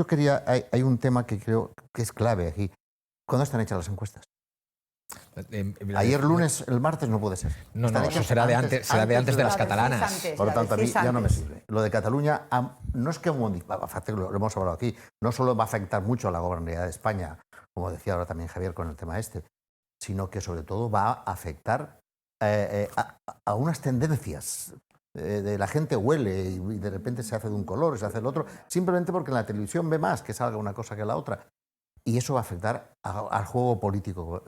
hay un tema que creo que es clave aquí. ¿Cuándo están hechas las encuestas? Ayer lunes, el martes no puede ser. No, Están eso hechas será de antes de las catalanas. Por lo tanto, a mí ya no me sirve. Lo de Cataluña no es que lo hemos hablado aquí, no solo va a afectar mucho a la gobernabilidad de España, como decía ahora también Javier con el tema sino que sobre todo va a afectar a unas tendencias. De la gente huele y de repente se hace de un color, se hace del otro, simplemente porque en la televisión ve más que salga una cosa que la otra. Y eso va a afectar al juego político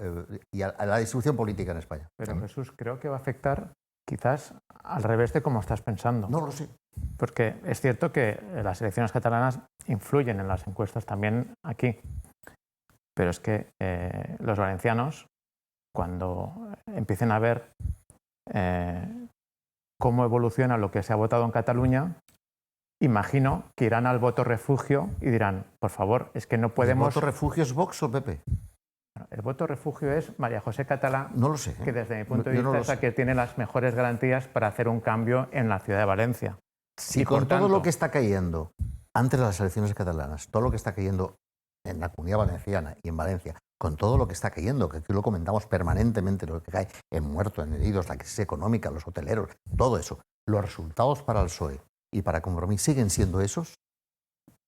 y a la distribución política en España. Pero Jesús, creo que va a afectar quizás al revés de como estás pensando. No lo sé. Porque es cierto que las elecciones catalanas influyen en las encuestas también aquí. Pero es que los valencianos, cuando empiecen a ver cómo evoluciona lo que se ha votado en Cataluña, imagino que irán al voto refugio y dirán, por favor, es que no podemos... ¿El voto refugio es Vox o PP? El voto refugio es María José Catalá, no lo sé, que desde mi punto de vista es la que tiene las mejores garantías para hacer un cambio en la ciudad de Valencia. Si y con todo lo que está cayendo antes de las elecciones catalanas, todo lo que está cayendo en la Comunidad Valenciana y en Valencia, con todo lo que está cayendo, que aquí lo comentamos permanentemente, lo que cae en muertos, en heridos, la crisis económica, los hoteleros, todo eso, los resultados para el PSOE y para Compromís siguen siendo esos,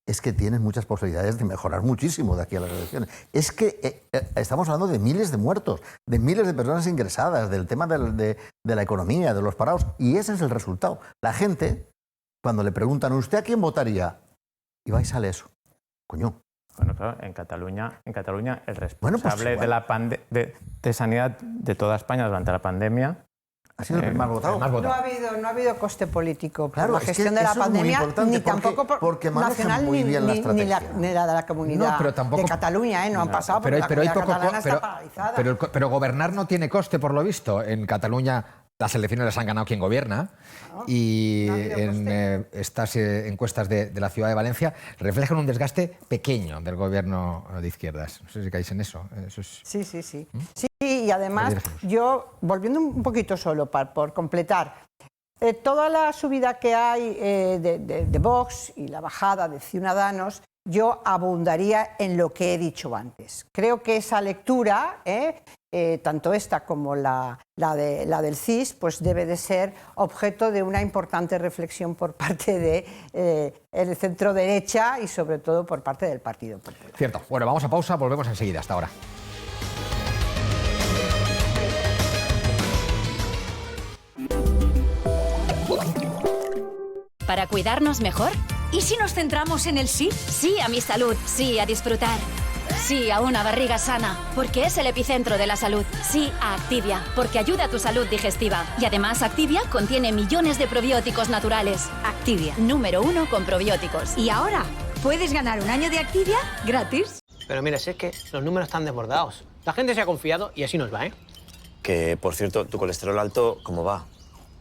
es que tienen muchas posibilidades de mejorar muchísimo de aquí a las elecciones. Es que estamos hablando de miles de muertos, de miles de personas ingresadas, del tema de la economía, de los parados, y ese es el resultado. La gente, cuando le preguntan, ¿usted a quién votaría? Y va y sale eso. Coño. Bueno, claro, en Cataluña el responsable de sanidad de toda España durante la pandemia ha sido el más votado. No ha habido coste político por la gestión de la pandemia, ni tampoco porque nacional muy bien ni la de la comunidad de Cataluña, no han pasado porque la comunidad catalana está paralizada. Pero gobernar no tiene coste, por lo visto. En Cataluña las elecciones las han ganado quien gobierna y estas encuestas de la ciudad de Valencia reflejan un desgaste pequeño del gobierno de izquierdas. No sé si caéis en eso. Sí. Sí, y además, yo, volviendo un poquito solo por completar, toda la subida que hay de Vox y la bajada de Ciudadanos, yo abundaría en lo que he dicho antes. Creo que esa lectura, tanto esta como la del CIS, pues debe de ser objeto de una importante reflexión por parte del centro derecha y sobre todo por parte del Partido Popular. Cierto. Bueno, vamos a pausa, volvemos enseguida. Hasta ahora. ¿Para cuidarnos mejor? ¿Y si nos centramos en el sí? Sí a mi salud, sí a disfrutar. Sí a una barriga sana, porque es el epicentro de la salud. Sí a Activia, porque ayuda a tu salud digestiva. Y además Activia contiene millones de probióticos naturales. Activia, número 1 con probióticos. Y ahora, puedes ganar un año de Activia gratis. Pero mira, si es que los números están desbordados. La gente se ha confiado y así nos va, ¿eh? Que, por cierto, tu colesterol alto, ¿cómo va?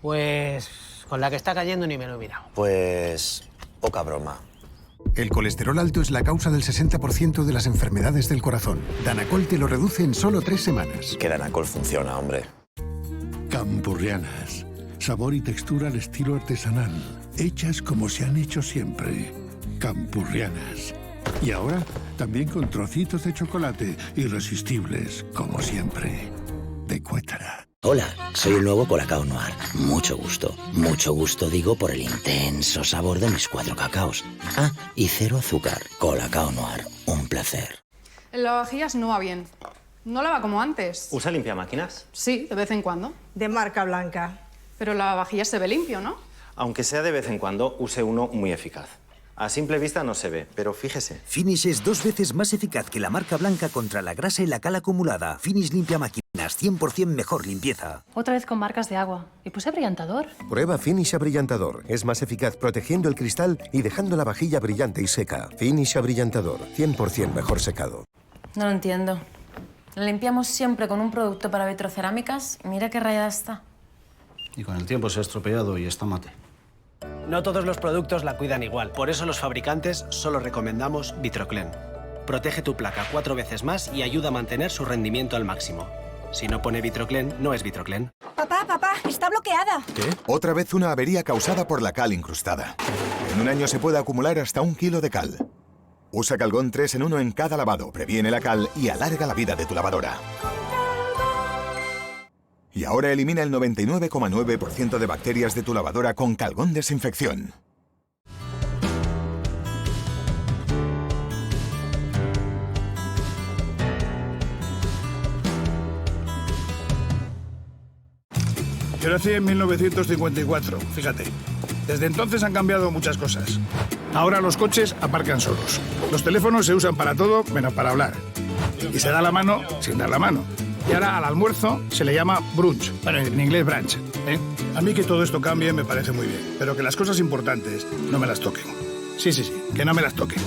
Pues con la que está cayendo ni me lo he mirado. Pues poca broma. El colesterol alto es la causa del 60% de las enfermedades del corazón. Danacol te lo reduce en solo 3 semanas. Que Danacol funciona, hombre. Campurrianas. Sabor y textura al estilo artesanal. Hechas como se han hecho siempre. Campurrianas. Y ahora, también con trocitos de chocolate irresistibles, como siempre. De Cuétara. Hola, soy el nuevo Colacao Noir. Mucho gusto. Mucho gusto digo por el intenso sabor de mis 4 cacaos. Ah, y 0 azúcar. Colacao Noir. Un placer. El lavavajillas no va bien. No lava como antes. ¿Usa limpiamáquinas? Sí, de vez en cuando. De marca blanca. Pero el lavavajillas se ve limpio, ¿no? Aunque sea de vez en cuando, use uno muy eficaz. A simple vista no se ve, pero fíjese. Finish es 2 veces más eficaz que la marca blanca contra la grasa y la cal acumulada. Finish limpia máquinas, 100% mejor limpieza. Otra vez con marcas de agua. Y puse brillantador. Prueba Finish Abrillantador. Es más eficaz protegiendo el cristal y dejando la vajilla brillante y seca. Finish Abrillantador, 100% mejor secado. No lo entiendo. La limpiamos siempre con un producto para vitrocerámicas y mira qué rayada está. Y con el tiempo se ha estropeado y está mate. No todos los productos la cuidan igual. Por eso los fabricantes solo recomendamos Vitroclen. Protege tu placa 4 veces más y ayuda a mantener su rendimiento al máximo. Si no pone Vitroclen, no es Vitroclen. Papá, está bloqueada. ¿Qué? Otra vez una avería causada por la cal incrustada. En un año se puede acumular hasta 1 kilo de cal. Usa Calgón 3 en 1 en cada lavado. Previene la cal y alarga la vida de tu lavadora. Y ahora elimina el 99,9% de bacterias de tu lavadora con Calgon Desinfección. Yo nací en 1954, fíjate. Desde entonces han cambiado muchas cosas. Ahora los coches aparcan solos. Los teléfonos se usan para todo menos para hablar. Y se da la mano sin dar la mano. Y ahora al almuerzo se le llama brunch, bueno, en inglés brunch. A mí que todo esto cambie me parece muy bien, pero que las cosas importantes no me las toquen. Sí, que no me las toquen.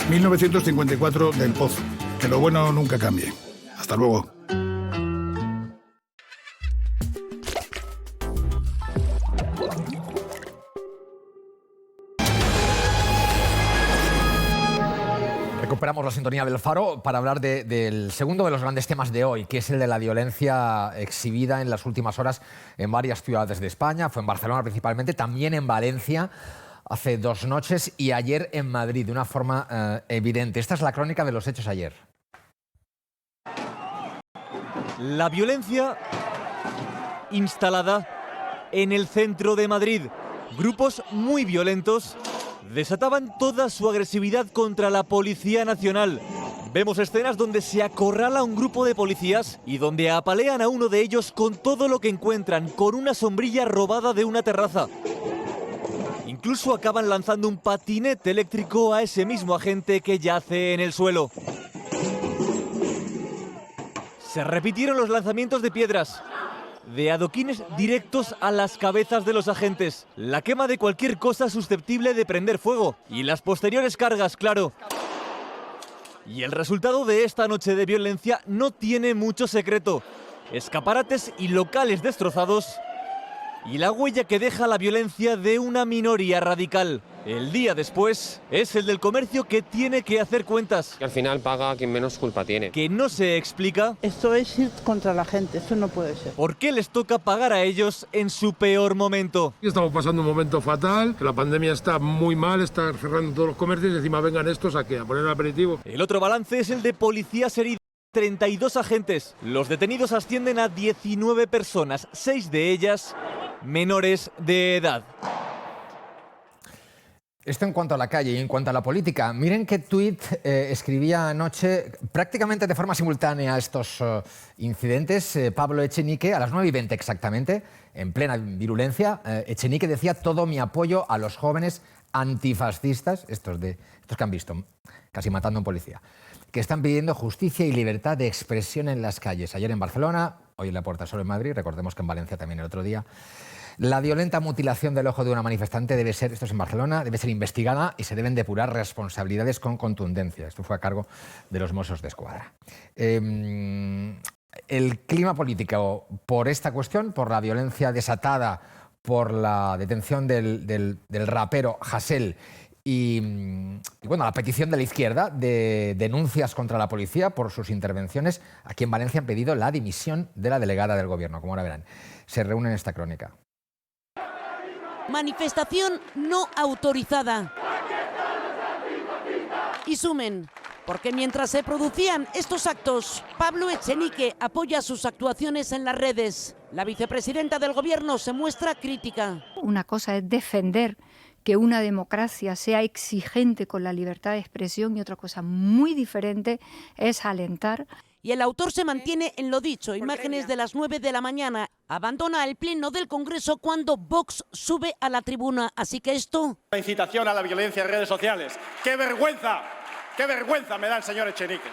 1954 del Pozo. Que lo bueno nunca cambie. Hasta luego. Recuperamos la sintonía del Faro para hablar del segundo de los grandes temas de hoy, que es el de la violencia exhibida en las últimas horas en varias ciudades de España. Fue en Barcelona principalmente, también en Valencia hace 2 noches y ayer en Madrid, de una forma evidente. Esta es la crónica de los hechos ayer. La violencia instalada en el centro de Madrid. Grupos muy violentos desataban toda su agresividad contra la Policía Nacional. Vemos escenas donde se acorrala a un grupo de policías y donde apalean a uno de ellos con todo lo que encuentran, con una sombrilla robada de una terraza. Incluso acaban lanzando un patinete eléctrico a ese mismo agente que yace en el suelo. Se repitieron los lanzamientos de piedras, de adoquines directos a las cabezas de los agentes, la quema de cualquier cosa susceptible de prender fuego y las posteriores cargas, claro. Y el resultado de esta noche de violencia no tiene mucho secreto. Escaparates y locales destrozados y la huella que deja la violencia de una minoría radical. El día después es el del comercio que tiene que hacer cuentas. Que al final paga quien menos culpa tiene. Que no se explica. Esto es ir contra la gente, esto no puede ser. ¿Por qué les toca pagar a ellos en su peor momento? Estamos pasando un momento fatal, la pandemia está muy mal, está cerrando todos los comercios y encima vengan estos a poner el aperitivo. El otro balance es el de policías heridos. 32 agentes. Los detenidos ascienden a 19 personas, 6 de ellas menores de edad. Esto en cuanto a la calle y en cuanto a la política. Miren qué tuit escribía anoche, prácticamente de forma simultánea a estos incidentes, Pablo Echenique, a las 9:20 exactamente, en plena virulencia. Echenique decía: todo mi apoyo a los jóvenes antifascistas, estos que han visto casi matando a un policía, que están pidiendo justicia y libertad de expresión en las calles. Ayer en Barcelona, hoy en la Puerta del Sol en Madrid, recordemos que en Valencia también el otro día. La violenta mutilación del ojo de una manifestante debe ser, esto es en Barcelona, debe ser investigada y se deben depurar responsabilidades con contundencia. Esto fue a cargo de los Mossos d'Esquadra. El clima político por esta cuestión, por la violencia desatada, por la detención del rapero Hasél y bueno, la petición de la izquierda de denuncias contra la policía por sus intervenciones, aquí en Valencia han pedido la dimisión de la delegada del gobierno, como ahora verán. Se reúne en esta crónica. Manifestación no autorizada. Y sumen, porque mientras se producían estos actos, Pablo Echenique apoya sus actuaciones en las redes. La vicepresidenta del gobierno se muestra crítica. Una cosa es defender que una democracia sea exigente con la libertad de expresión y otra cosa muy diferente es alentar. Y el autor se mantiene en lo dicho, imágenes de las 9 de la mañana. Abandona el pleno del Congreso cuando Vox sube a la tribuna. Así que esto... La incitación a la violencia en redes sociales. ¡Qué vergüenza! ¡Qué vergüenza me da el señor Echenique!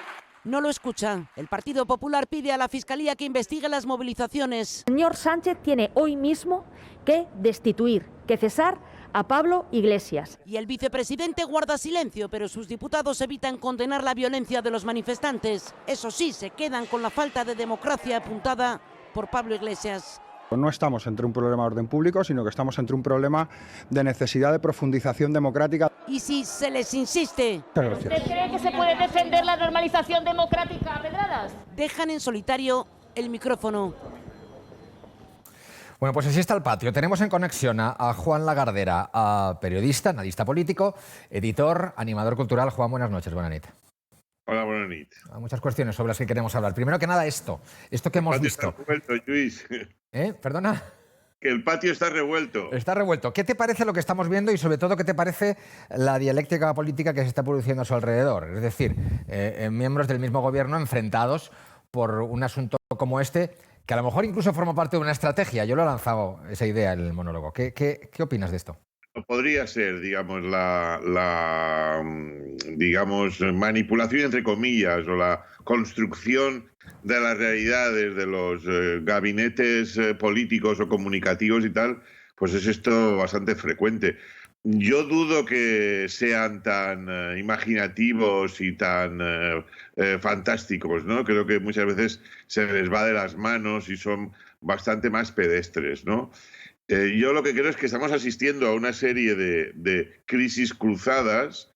No lo escucha. El Partido Popular pide a la Fiscalía que investigue las movilizaciones. El señor Sánchez tiene hoy mismo que destituir, que cesar a Pablo Iglesias. Y el vicepresidente guarda silencio, pero sus diputados evitan condenar la violencia de los manifestantes. Eso sí, se quedan con la falta de democracia apuntada por Pablo Iglesias. No estamos entre un problema de orden público, sino que estamos entre un problema de necesidad de profundización democrática. Y si se les insiste... ¿Usted cree que se puede defender la normalización democrática a pedradas? Dejan en solitario el micrófono. Bueno, pues así está el patio. Tenemos en conexión a Juan Lagardera, a periodista, analista político, editor, animador cultural. Juan, buenas noches, buenas noches. Hola, buenas noches. Hay muchas cuestiones sobre las que queremos hablar. Primero que nada, esto que hemos visto. Está revuelto, Lluís. ¿Perdona? Que el patio está revuelto. Está revuelto. ¿Qué te parece lo que estamos viendo y, sobre todo, qué te parece la dialéctica política que se está produciendo a su alrededor? Es decir, miembros del mismo gobierno enfrentados por un asunto como este, que a lo mejor incluso forma parte de una estrategia. Yo lo he lanzado esa idea en el monólogo. ¿Qué opinas de esto? Podría ser, digamos, digamos, manipulación entre comillas o la construcción de las realidades de los gabinetes políticos o comunicativos y tal, pues es esto bastante frecuente. Yo dudo que sean tan imaginativos y tan fantásticos, ¿no? Creo que muchas veces se les va de las manos y son bastante más pedestres, ¿no? Yo lo que creo es que estamos asistiendo a una serie de crisis cruzadas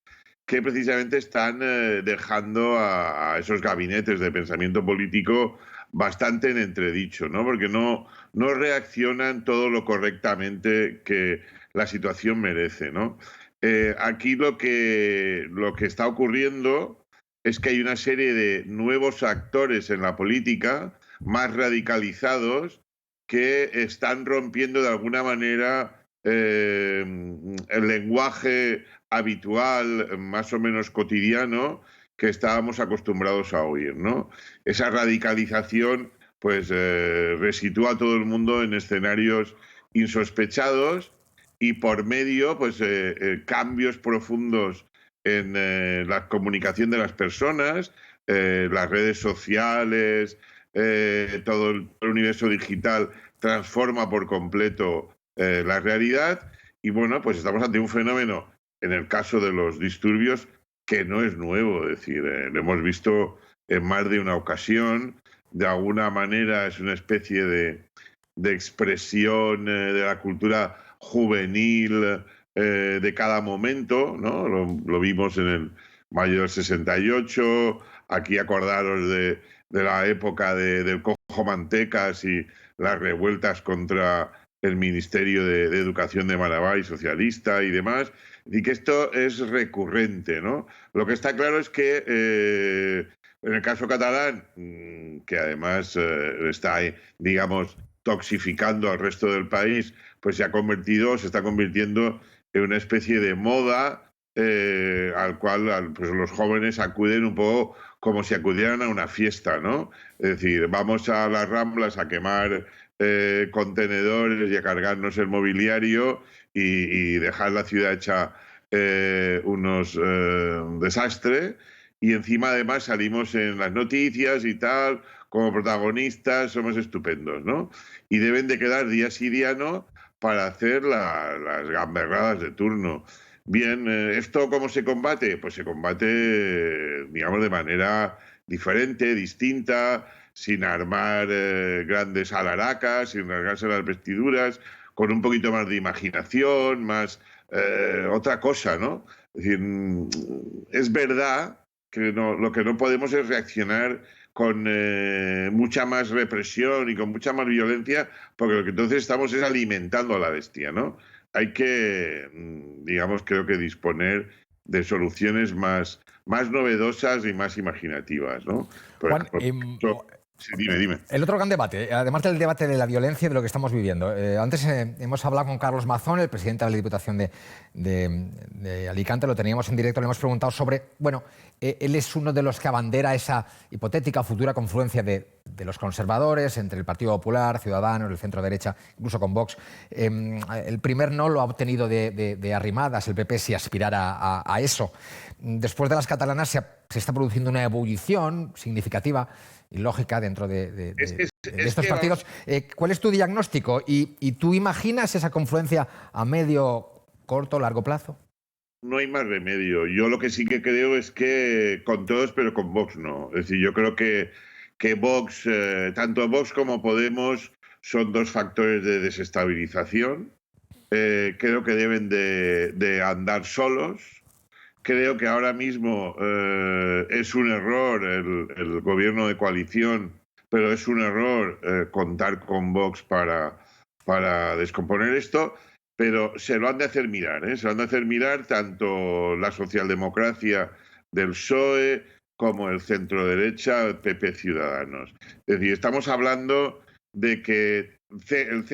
que precisamente están dejando a esos gabinetes de pensamiento político bastante en entredicho, ¿no? Porque no reaccionan todo lo correctamente que la situación merece, ¿no? Aquí lo que está ocurriendo es que hay una serie de nuevos actores en la política más radicalizados que están rompiendo de alguna manera el lenguaje habitual, más o menos cotidiano, que estábamos acostumbrados a oír, ¿no? Esa radicalización pues resitúa a todo el mundo en escenarios insospechados y por medio pues cambios profundos en la comunicación de las personas, las redes sociales, todo el universo digital transforma por completo la realidad y bueno, pues estamos ante un fenómeno, en el caso de los disturbios, que no es nuevo, es decir, lo hemos visto en más de una ocasión, de alguna manera es una especie de expresión de la cultura juvenil de cada momento, ¿no? Lo vimos en el mayo del 68, aquí acordaros de la época del cojo mantecas y las revueltas contra el Ministerio de Educación de Maragall socialista y demás, y que esto es recurrente, ¿no? Lo que está claro es que en el caso catalán, que además está, digamos, toxificando al resto del país, pues se está convirtiendo en una especie de moda al cual pues los jóvenes acuden un poco como si acudieran a una fiesta, ¿no? Es decir, vamos a las Ramblas a quemar contenedores y a cargarnos el mobiliario y dejar la ciudad hecha unos desastre, y encima además salimos en las noticias y tal, como protagonistas, somos estupendos, ¿no? Y deben de quedar día sí día no para hacer las gamberradas de turno. Bien, ¿esto cómo se combate? Pues se combate, digamos, de manera diferente, distinta, sin armar grandes alaracas, sin rasgarse las vestiduras, con un poquito más de imaginación, más otra cosa, ¿no? Es decir, es verdad que lo que no podemos es reaccionar con mucha más represión y con mucha más violencia, porque lo que entonces estamos es alimentando a la bestia, ¿no? Hay que, digamos, creo que disponer de soluciones más novedosas y más imaginativas, ¿no? Juan, sí, dime. El otro gran debate, además del debate de la violencia y de lo que estamos viviendo. Antes hemos hablado con Carlos Mazón, el presidente de la Diputación de Alicante, lo teníamos en directo, le hemos preguntado sobre, bueno, él es uno de los que abandera esa hipotética futura confluencia de los conservadores entre el Partido Popular, Ciudadanos, el centro-derecha, incluso con Vox. El primer no lo ha obtenido de arrimadas, el PP, si aspirara a eso. Después de las catalanas se está produciendo una ebullición significativa y lógica dentro de estos partidos. ¿Cuál es tu diagnóstico? ¿Y tú imaginas esa confluencia a medio, corto, largo plazo? No hay más remedio. Yo lo que sí que creo es que con todos, pero con Vox no. Es decir, yo creo que Vox, tanto Vox como Podemos, son dos factores de desestabilización. Creo que deben de andar solos. Creo que ahora mismo es un error el gobierno de coalición, pero es un error contar con Vox para descomponer esto, pero se lo han de hacer mirar, ¿eh? Se lo han de hacer mirar tanto la socialdemocracia del PSOE como el centro-derecha, el PP Ciudadanos. Es decir, estamos hablando de que el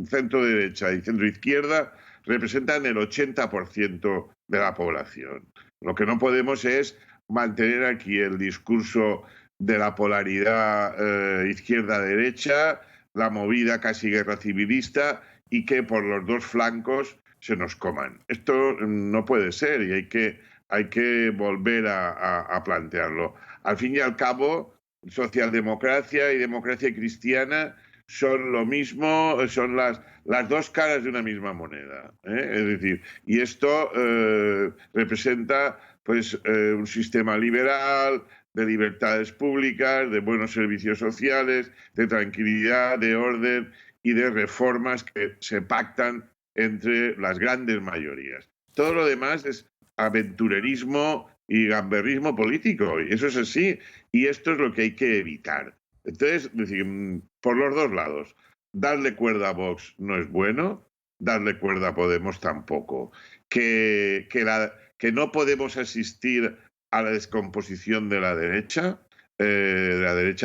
centro-derecha y centro-izquierda representan el 80% de la población. Lo que no podemos es mantener aquí el discurso de la polaridad izquierda-derecha, la movida casi guerra civilista, y que por los dos flancos se nos coman. Esto no puede ser y hay que volver a plantearlo. Al fin y al cabo, socialdemocracia y democracia cristiana son lo mismo, son las dos caras de una misma moneda, ¿eh? Es decir, y esto representa pues un sistema liberal, de libertades públicas, de buenos servicios sociales, de tranquilidad, de orden y de reformas que se pactan entre las grandes mayorías. Todo lo demás es aventurerismo y gamberrismo político, y eso es así, y esto es lo que hay que evitar. Entonces, decir, por los dos lados, darle cuerda a Vox no es bueno, darle cuerda a Podemos tampoco. Que no podemos asistir a la descomposición de la derecha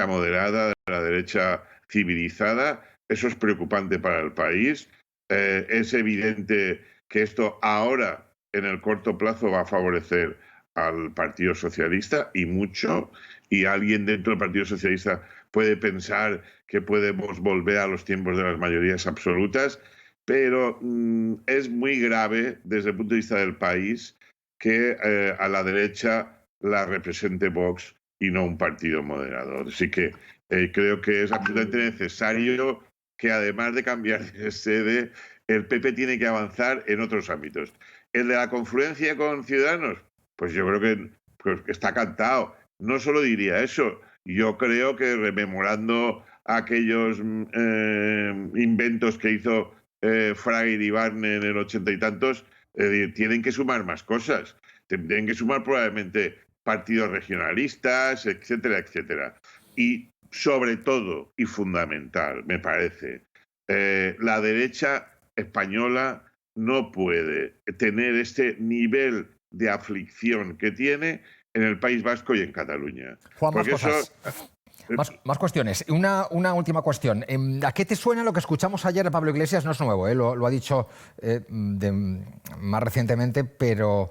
moderada, de la derecha civilizada, eso es preocupante para el país. Es evidente que esto ahora, en el corto plazo, va a favorecer al Partido Socialista y mucho, y alguien dentro del Partido Socialista puede pensar que podemos volver a los tiempos de las mayorías absolutas, pero es muy grave desde el punto de vista del país que a la derecha la represente Vox y no un partido moderado. Así que creo que es absolutamente necesario que, además de cambiar de sede, el PP tiene que avanzar en otros ámbitos. El de la confluencia con Ciudadanos, pues yo creo que está cantado. No solo diría eso, yo creo que rememorando aquellos inventos que hizo Fraga Iribarne en el 80 y tantos, tienen que sumar más cosas. Tienen que sumar probablemente partidos regionalistas, etcétera, etcétera. Y sobre todo, y fundamental, me parece, la derecha española no puede tener este nivel de aflicción que tiene en el País Vasco y en Cataluña. Juan, más cosas. Más cuestiones. Una última cuestión. ¿A qué te suena lo que escuchamos ayer de Pablo Iglesias? No es nuevo, lo ha dicho más recientemente, pero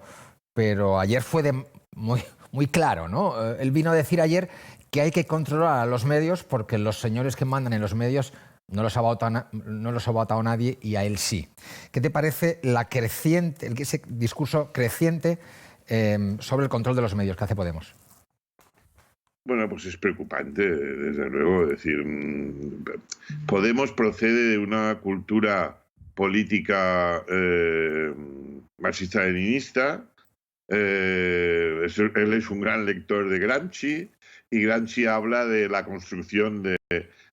ayer fue muy claro, ¿no? Él vino a decir ayer que hay que controlar a los medios porque los señores que mandan en los medios no los ha votado nadie y a él sí. ¿Qué te parece ese discurso creciente sobre el control de los medios que hace Podemos? Bueno, pues es preocupante, desde luego. Es decir, Podemos procede de una cultura política marxista-leninista. Él es un gran lector de Gramsci, y Gramsci habla de la construcción de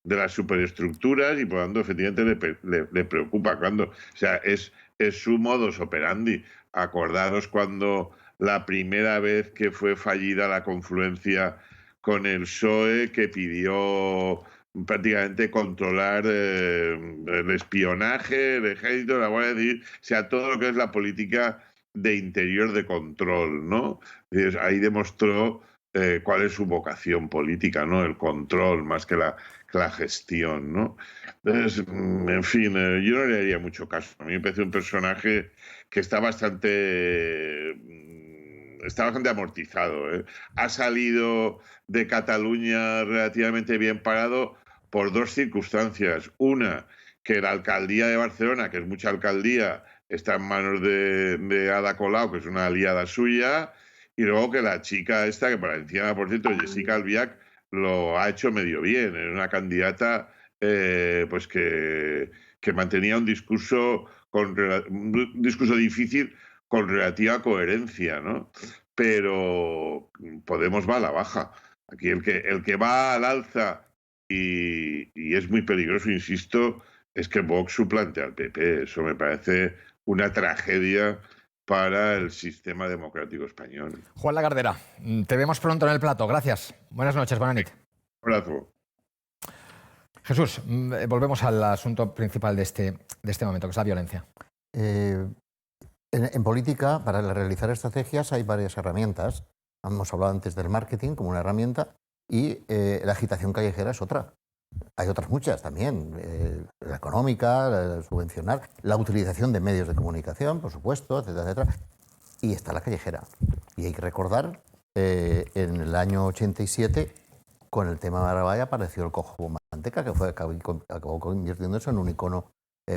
las superestructuras, y por lo tanto efectivamente le preocupa o sea, es su modus operandi. Acordaros cuando la primera vez que fue fallida la confluencia con el PSOE, que pidió prácticamente controlar el espionaje, el ejército, la Guardia Civil, o sea, todo lo que es la política de interior de control, ¿no? Ahí demostró cuál es su vocación política, ¿no? El control más que la gestión, ¿no? Entonces, en fin, yo no le haría mucho caso. A mí me parece un personaje que está bastante amortizado, ¿eh? Ha salido de Cataluña relativamente bien parado por dos circunstancias. Una, que la alcaldía de Barcelona, que es mucha alcaldía, está en manos de Ada Colau, que es una aliada suya, y luego que la chica esta, que para encima, por cierto, Jessica Albiach, lo ha hecho medio bien. Era una candidata pues que mantenía un discurso difícil con relativa coherencia, ¿no? Pero Podemos va a la baja. Aquí el que va al alza y es muy peligroso, insisto, es que Vox suplante al PP. Eso me parece una tragedia para el sistema democrático español. Juan Lagardera, te vemos pronto en el plato. Gracias. Buenas noches, buena nit. Un abrazo. Jesús, volvemos al asunto principal de este momento, que es la violencia. En política, para realizar estrategias hay varias herramientas. hemos hablado antes del marketing como una herramienta y la agitación callejera es otra. Hay otras muchas también, la económica, la subvencionar, la utilización de medios de comunicación, por supuesto, etcétera, etcétera. Y está la callejera. Y hay que recordar, en el año 87, con el tema de Arabaya, apareció el cojo manteca, que acabó convirtiéndose en un icono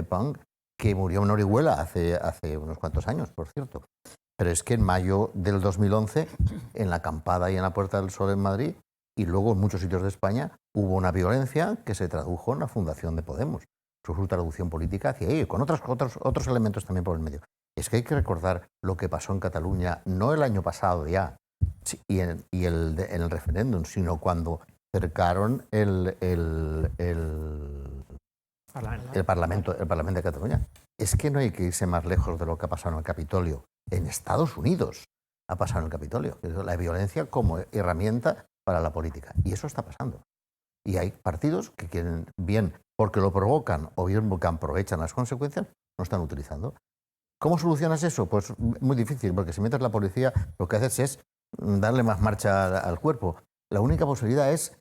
punk, que murió en Orihuela hace unos cuantos años, por cierto. Pero es que en mayo del 2011, en la Acampada y en la Puerta del Sol en Madrid, y luego en muchos sitios de España, hubo una violencia que se tradujo en la fundación de Podemos. Su traducción política hacia ahí, con otros elementos también por el medio. Es que hay que recordar lo que pasó en Cataluña, no el año pasado ya, en el referéndum, sino cuando cercaron el Parlamento de Cataluña. Es que no hay que irse más lejos de lo que ha pasado en el Capitolio. En Estados Unidos ha pasado en el Capitolio. La violencia como herramienta para la política. Y eso está pasando. Y hay partidos que quieren, bien porque lo provocan o bien porque aprovechan las consecuencias, no están utilizando. ¿Cómo solucionas eso? Pues muy difícil, porque si metes la policía, lo que haces es darle más marcha al cuerpo. La única posibilidad es,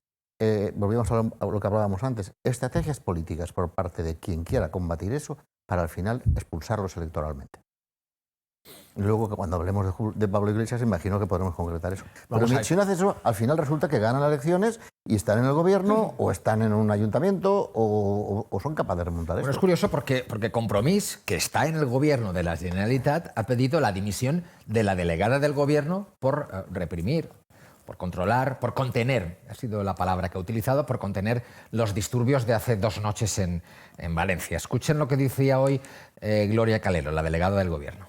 volvemos a lo que hablábamos antes, estrategias políticas por parte de quien quiera combatir eso para al final expulsarlos electoralmente. Luego, cuando hablemos de Pablo Iglesias, imagino que podremos concretar eso. Pero si no haces eso, al final resulta que ganan las elecciones y están en el gobierno o están en un ayuntamiento o son capaces de remontar eso. Bueno, es curioso porque Compromís, que está en el gobierno de la Generalitat, ha pedido la dimisión de la delegada del gobierno por reprimir, por controlar, por contener, ha sido la palabra que ha utilizado, por contener los disturbios de hace 2 noches en Valencia. Escuchen lo que decía hoy Gloria Calero, la delegada del gobierno.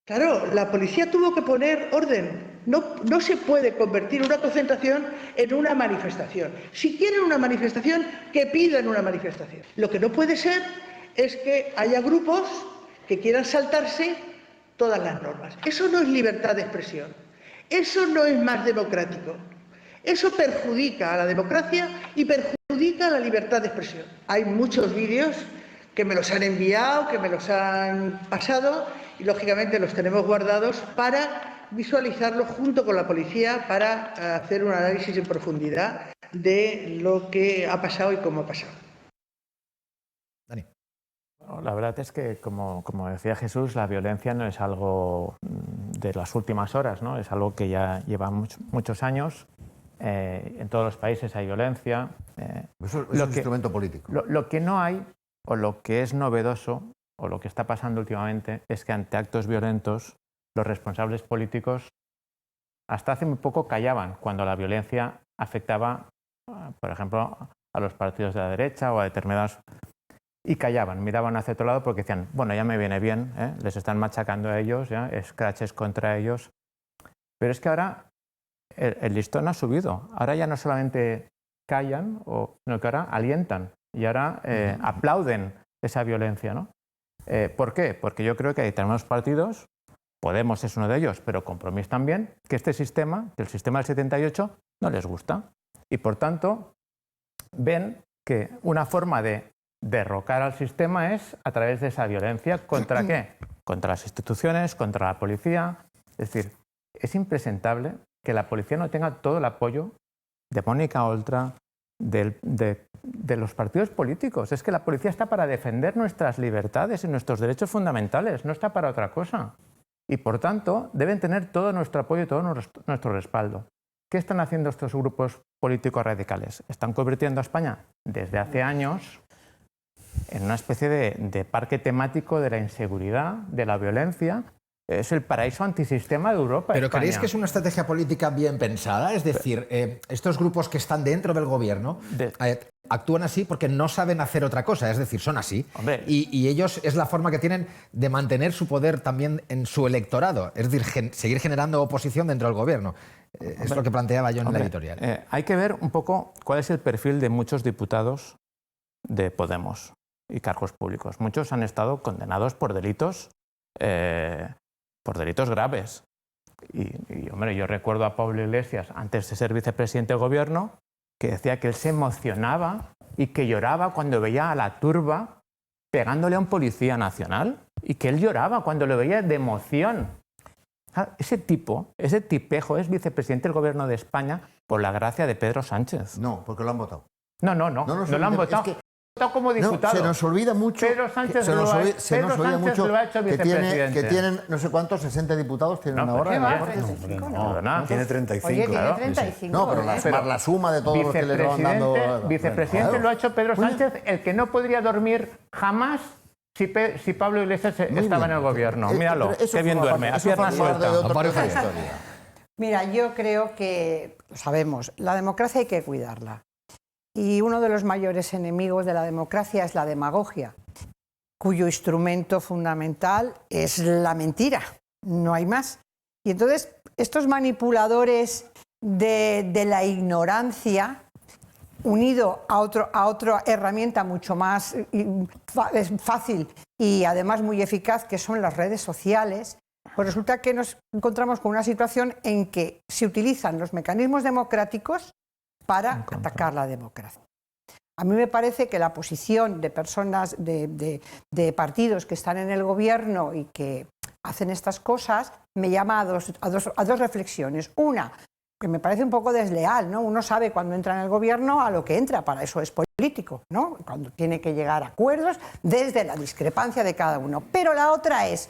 Claro, la policía tuvo que poner orden. No se puede convertir una concentración en una manifestación. Si quieren una manifestación, que pidan una manifestación. Lo que no puede ser es que haya grupos que quieran saltarse todas las normas. Eso no es libertad de expresión. Eso no es más democrático. Eso perjudica a la democracia y perjudica a la libertad de expresión. Hay muchos vídeos que me los han enviado, que me los han pasado y lógicamente los tenemos guardados para visualizarlos junto con la policía para hacer un análisis en profundidad de lo que ha pasado y cómo ha pasado. Dani. La verdad es que, como decía Jesús, la violencia no es algo de las últimas horas, ¿no? Es algo que ya lleva muchos años. En todos los países hay violencia. Eso es un instrumento político. Lo que no hay, o lo que es novedoso, o lo que está pasando últimamente, es que ante actos violentos los responsables políticos hasta hace muy poco callaban cuando la violencia afectaba, por ejemplo, a los partidos de la derecha o a determinados... Y callaban, miraban hacia otro lado porque decían, bueno, ya me viene bien, les están machacando a ellos, ¿ya? Escraches contra ellos. Pero es que ahora el listón ha subido. Ahora ya no solamente callan, sino que ahora alientan y ahora aplauden esa violencia, ¿no? ¿Por qué? Porque yo creo que hay determinados partidos, Podemos es uno de ellos, pero Compromís también, que este sistema, que el sistema del 78, no les gusta. Y por tanto, ven que una forma de derrocar al sistema es a través de esa violencia. ¿Contra qué? Contra las instituciones, contra la policía. Es decir, es impresentable que la policía no tenga todo el apoyo de Mónica Oltra, de los partidos políticos. Es que la policía está para defender nuestras libertades y nuestros derechos fundamentales, no está para otra cosa. Y por tanto, deben tener todo nuestro apoyo y todo nuestro respaldo. ¿Qué están haciendo estos grupos políticos radicales? Están convirtiendo a España desde hace años en una especie de parque temático de la inseguridad, de la violencia. Es el paraíso antisistema de Europa. ¿Pero España. creéis que es una estrategia política bien pensada? Es decir, estos grupos que están dentro del gobierno actúan así porque no saben hacer otra cosa, es decir, son así. Y ellos es la forma que tienen de mantener su poder también en su electorado, es decir, seguir generando oposición dentro del gobierno. Es lo que planteaba yo en la editorial. Hay que ver un poco cuál es el perfil de muchos diputados de Podemos y cargos públicos. Muchos han estado condenados por delitos graves. Y, hombre, yo recuerdo a Pablo Iglesias, antes de ser vicepresidente del gobierno, que decía que él se emocionaba y que lloraba cuando veía a la turba pegándole a un policía nacional y que él lloraba cuando lo veía de emoción. Ese tipejo es vicepresidente del Gobierno de España por la gracia de Pedro Sánchez. No, porque lo han votado. No lo han votado. Es que como diputado. No, se nos olvida mucho. Pedro Sánchez lo ha hecho vicepresidente. Que tienen, no sé cuántos, 60 diputados tienen ahora. Tiene 35. Oye, tiene 35. No, pero la suma de todos los que le van dando. Vicepresidente lo ha hecho Pedro Sánchez, el que no podría dormir jamás si Pablo Iglesias estaba en el gobierno. Míralo, qué bien duerme. A pierna suelta. Mira, yo creo que, sabemos, la democracia hay que cuidarla. Y uno de los mayores enemigos de la democracia es la demagogia, cuyo instrumento fundamental es la mentira, no hay más. Y entonces, estos manipuladores de la ignorancia, unido a otra herramienta mucho más fácil y además muy eficaz, que son las redes sociales, pues resulta que nos encontramos con una situación en que se utilizan los mecanismos democráticos para atacar la democracia. A mí me parece que la posición de personas, de partidos que están en el gobierno y que hacen estas cosas, me llama a dos reflexiones. Una, que me parece un poco desleal, ¿no? Uno sabe cuando entra en el gobierno a lo que entra, para eso es político, ¿no? Cuando tiene que llegar a acuerdos desde la discrepancia de cada uno. Pero la otra es,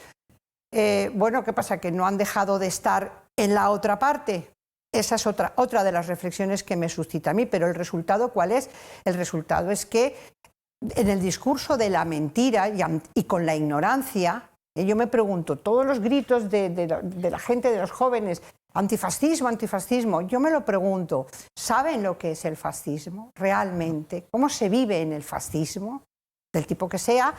bueno, ¿qué pasa? ¿Que no han dejado de estar en la otra parte? Esa es otra de las reflexiones que me suscita a mí, pero ¿el resultado cuál es? El resultado es que en el discurso de la mentira y con la ignorancia, yo me pregunto, todos los gritos de la gente, de los jóvenes, antifascismo, antifascismo, yo me lo pregunto, ¿saben lo que es el fascismo realmente? ¿Cómo se vive en el fascismo? Del tipo que sea,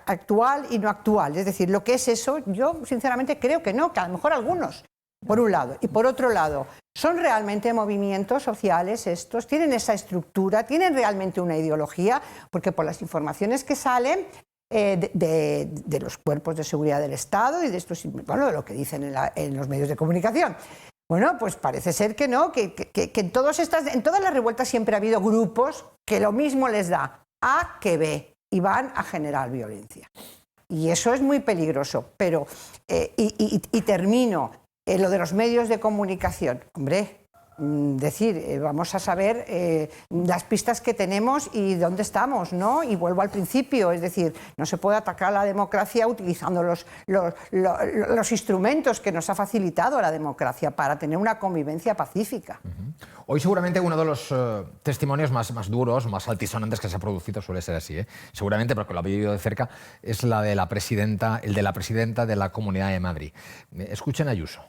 actual y no actual. Es decir, lo que es eso, yo sinceramente creo que no, que a lo mejor algunos, por un lado. Y por otro lado, ¿son realmente movimientos sociales estos? ¿Tienen esa estructura? ¿Tienen realmente una ideología? Porque por las informaciones que salen de los cuerpos de seguridad del Estado y de estos, bueno, de lo que dicen en los medios de comunicación, bueno, pues parece ser que no, que en todas las revueltas siempre ha habido grupos que lo mismo les da A que B y van a generar violencia. Y eso es muy peligroso. Pero, y termino. Lo de los medios de comunicación, hombre, vamos a saber las pistas que tenemos y dónde estamos, ¿no? Y vuelvo al principio, es decir, no se puede atacar a la democracia utilizando los instrumentos que nos ha facilitado la democracia para tener una convivencia pacífica. Hoy seguramente uno de los testimonios más duros, más altisonantes que se ha producido, suele ser así, seguramente porque lo habéis vivido de cerca, es el de la presidenta de la Comunidad de Madrid. Escuchen a Ayuso.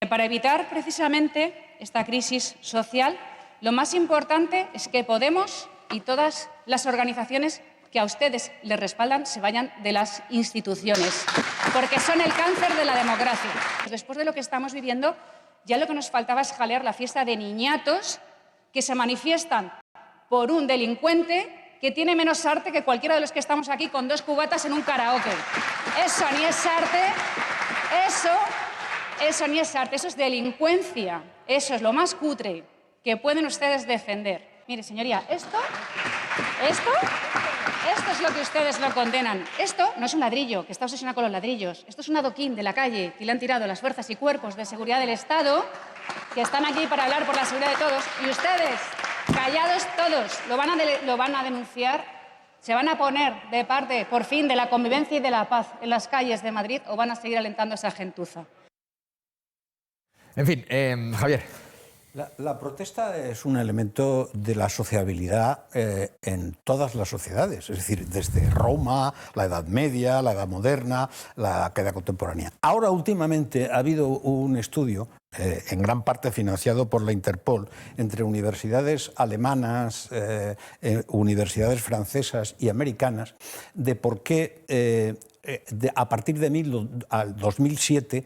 Para evitar precisamente esta crisis social, lo más importante es que Podemos y todas las organizaciones que a ustedes les respaldan se vayan de las instituciones, porque son el cáncer de la democracia. Después de lo que estamos viviendo, ya lo que nos faltaba es jalear la fiesta de niñatos que se manifiestan por un delincuente que tiene menos arte que cualquiera de los que estamos aquí con 2 cubatas en un karaoke. Eso ni es arte, eso ni es arte, eso es delincuencia. Eso es lo más cutre que pueden ustedes defender. Mire, señoría, esto es lo que ustedes lo condenan. Esto no es un ladrillo, que está obsesionado con los ladrillos. Esto es un adoquín de la calle que le han tirado las fuerzas y cuerpos de seguridad del Estado, que están aquí para hablar por la seguridad de todos. Y ustedes, callados todos, lo van a denunciar. ¿Se van a poner de parte, por fin, de la convivencia y de la paz en las calles de Madrid o van a seguir alentando esa gentuza? En fin, Javier. La protesta es un elemento de la sociabilidad en todas las sociedades, es decir, desde Roma, la Edad Media, la Edad Moderna, la Edad Contemporánea. Ahora, últimamente, ha habido un estudio, en gran parte financiado por la Interpol, entre universidades alemanas, universidades francesas y americanas, de por qué a partir de 2007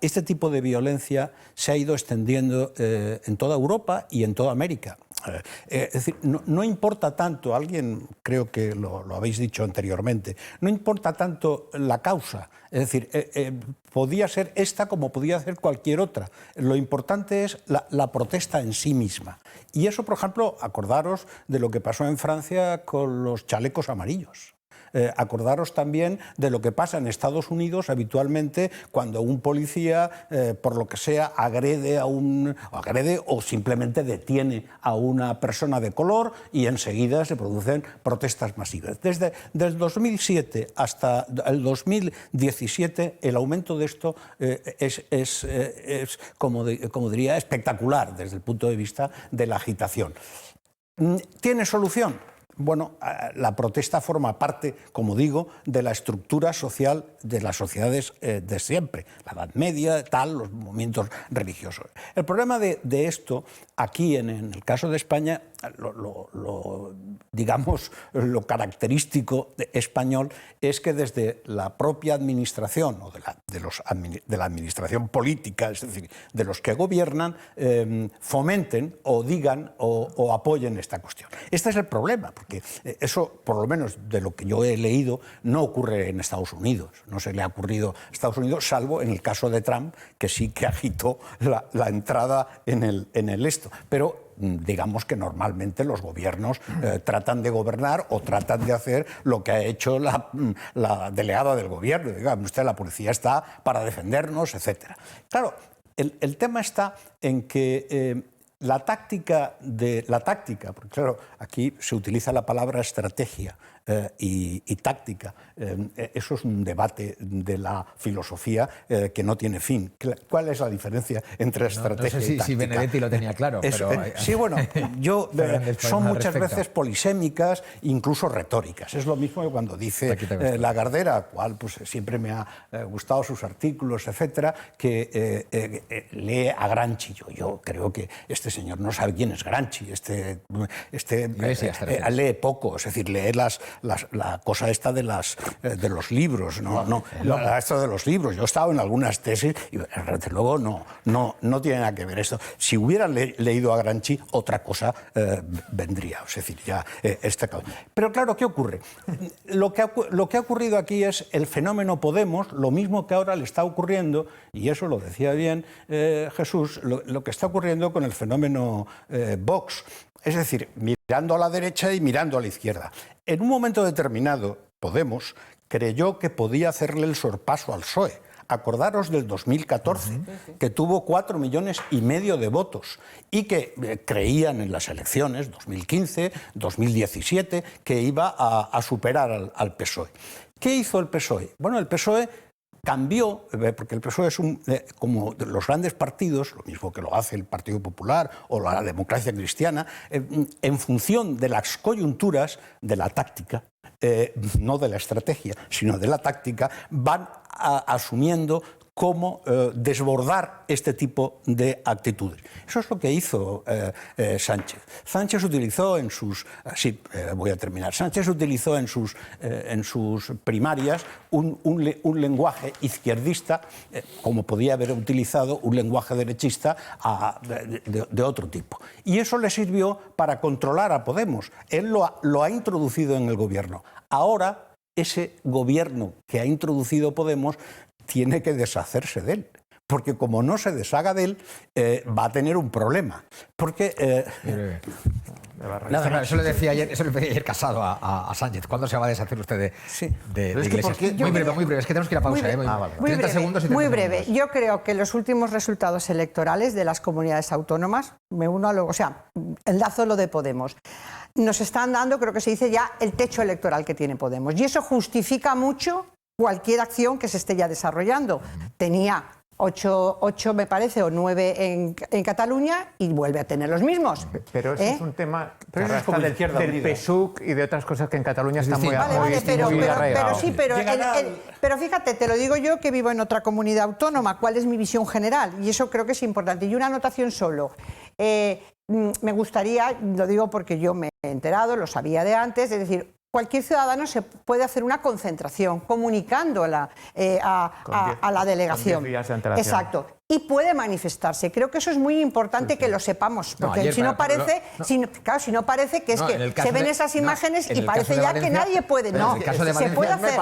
este tipo de violencia se ha ido extendiendo en toda Europa y en toda América. Es decir, no importa tanto, alguien creo que lo habéis dicho anteriormente, no importa tanto la causa, es decir, podía ser esta como podía ser cualquier otra. Lo importante es la protesta en sí misma. Y eso, por ejemplo, acordaros de lo que pasó en Francia con los chalecos amarillos. Acordaros también de lo que pasa en Estados Unidos habitualmente cuando un policía, por lo que sea, agrede o simplemente detiene a una persona de color y enseguida se producen protestas masivas. Desde el 2007 hasta el 2017 el aumento de esto es como diría, espectacular desde el punto de vista de la agitación. ¿Tiene solución? Bueno, la protesta forma parte, como digo, de la estructura social de las sociedades de siempre, la Edad Media, los movimientos religiosos. El problema de esto, aquí en el caso de España, digamos, lo característico español es que desde la propia administración o de la administración política, es decir, de los que gobiernan, fomenten o digan o apoyen esta cuestión. Este es el problema, porque eso, por lo menos de lo que yo he leído, no ocurre en Estados Unidos. No se le ha ocurrido a Estados Unidos, salvo en el caso de Trump, que sí que agitó la entrada en el esto. Pero digamos que normalmente los gobiernos tratan de gobernar o tratan de hacer lo que ha hecho la delegada del gobierno. Dígame usted, la policía está para defendernos, etc. Claro, el tema está en que la táctica, porque claro, aquí se utiliza la palabra estrategia y táctica. Eso es un debate de la filosofía que no tiene fin. ¿Cuál es la diferencia entre estrategia no sé y táctica? si Benedetti lo tenía claro. Pero sí, bueno, son muchas veces polisémicas, incluso retóricas. Es lo mismo que cuando dice Lagardère, cual pues siempre me ha gustado sus artículos, etcétera, que lee a Gramsci. Yo creo que este señor no sabe quién es Gramsci. Lee poco, es decir, lee la cosa esta de los libros, esto de los libros. Yo he estado en algunas tesis y desde luego no tiene nada que ver esto. Si hubiera leído a Gramsci, otra cosa vendría. Es decir, ya Pero claro, ¿qué ocurre? Lo que ha ocurrido aquí es el fenómeno Podemos, lo mismo que ahora le está ocurriendo, y eso lo decía bien Jesús, lo que está ocurriendo con el fenómeno Vox. Es decir, mirando a la derecha y mirando a la izquierda. En un momento determinado, Podemos creyó que podía hacerle el sorpaso al PSOE. Acordaros del 2014, que tuvo 4,5 millones de votos y que creían en las elecciones 2015, 2017, que iba a superar al PSOE. ¿Qué hizo el PSOE? Bueno, el PSOE cambió, porque el PSOE es como los grandes partidos, lo mismo que lo hace el Partido Popular o la Democracia Cristiana, en función de las coyunturas de la táctica, no de la estrategia, sino de la táctica, van asumiendo cómo desbordar este tipo de actitudes. Eso es lo que hizo Sánchez. Sánchez utilizó en sus... voy a terminar. Sánchez utilizó en sus primarias un lenguaje izquierdista, como podía haber utilizado un lenguaje derechista de otro tipo. Y eso le sirvió para controlar a Podemos. Él lo ha introducido en el gobierno. Ahora, ese gobierno que ha introducido Podemos tiene que deshacerse de él, porque como no se deshaga de él, va a tener un problema. Porque... eso le decía ayer Casado a Sánchez. ¿Cuándo se va a deshacer usted de Iglesias? Muy breve, es que tenemos que ir a pausa. 30 segundos y muy breve. Yo creo que los últimos resultados electorales de las comunidades autónomas, enlazo lo de Podemos, nos están dando, creo que se dice ya, el techo electoral que tiene Podemos. Y eso justifica mucho cualquier acción que se esté ya desarrollando. Tenía 8 me parece, o 9 en Cataluña y vuelve a tener los mismos. Pero eso es un tema que arrastra del PSUC y de otras cosas que en Cataluña están muy arraigados. Pero fíjate, te lo digo yo que vivo en otra comunidad autónoma, cuál es mi visión general, y eso creo que es importante. Y una anotación solo. Me gustaría, lo digo porque yo me he enterado, lo sabía de antes, es decir, cualquier ciudadano se puede hacer una concentración comunicando a la delegación. Con 10 días de antelación. Exacto. y puede manifestarse. Creo que eso es muy importante que lo sepamos, porque si no parece que es que se ven esas imágenes y parece ya que nadie puede. No, se puede hacer.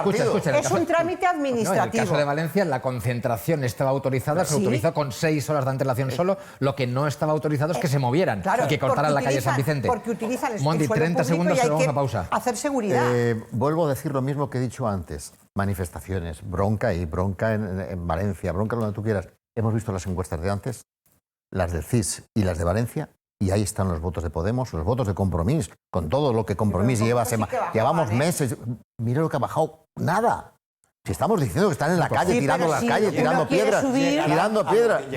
Es un trámite administrativo. En el caso de Valencia, la concentración estaba autorizada, se autorizó con 6 horas de antelación solo. Lo que no estaba autorizado es que se movieran y que cortaran la calle San Vicente. Porque utilizan el Mondi, 30 segundos y vamos a pausa. Hacer seguridad. Vuelvo a decir lo mismo que he dicho antes. Manifestaciones, bronca en Valencia, bronca donde tú quieras. Hemos visto las encuestas de antes, las del CIS y las de Valencia, y ahí están los votos de Podemos, los votos de Compromís, con todo lo que Compromís lleva. Llevamos meses. Mira lo que ha bajado. Nada. Si estamos diciendo que están en la calle, tirando la calle, tirando piedras.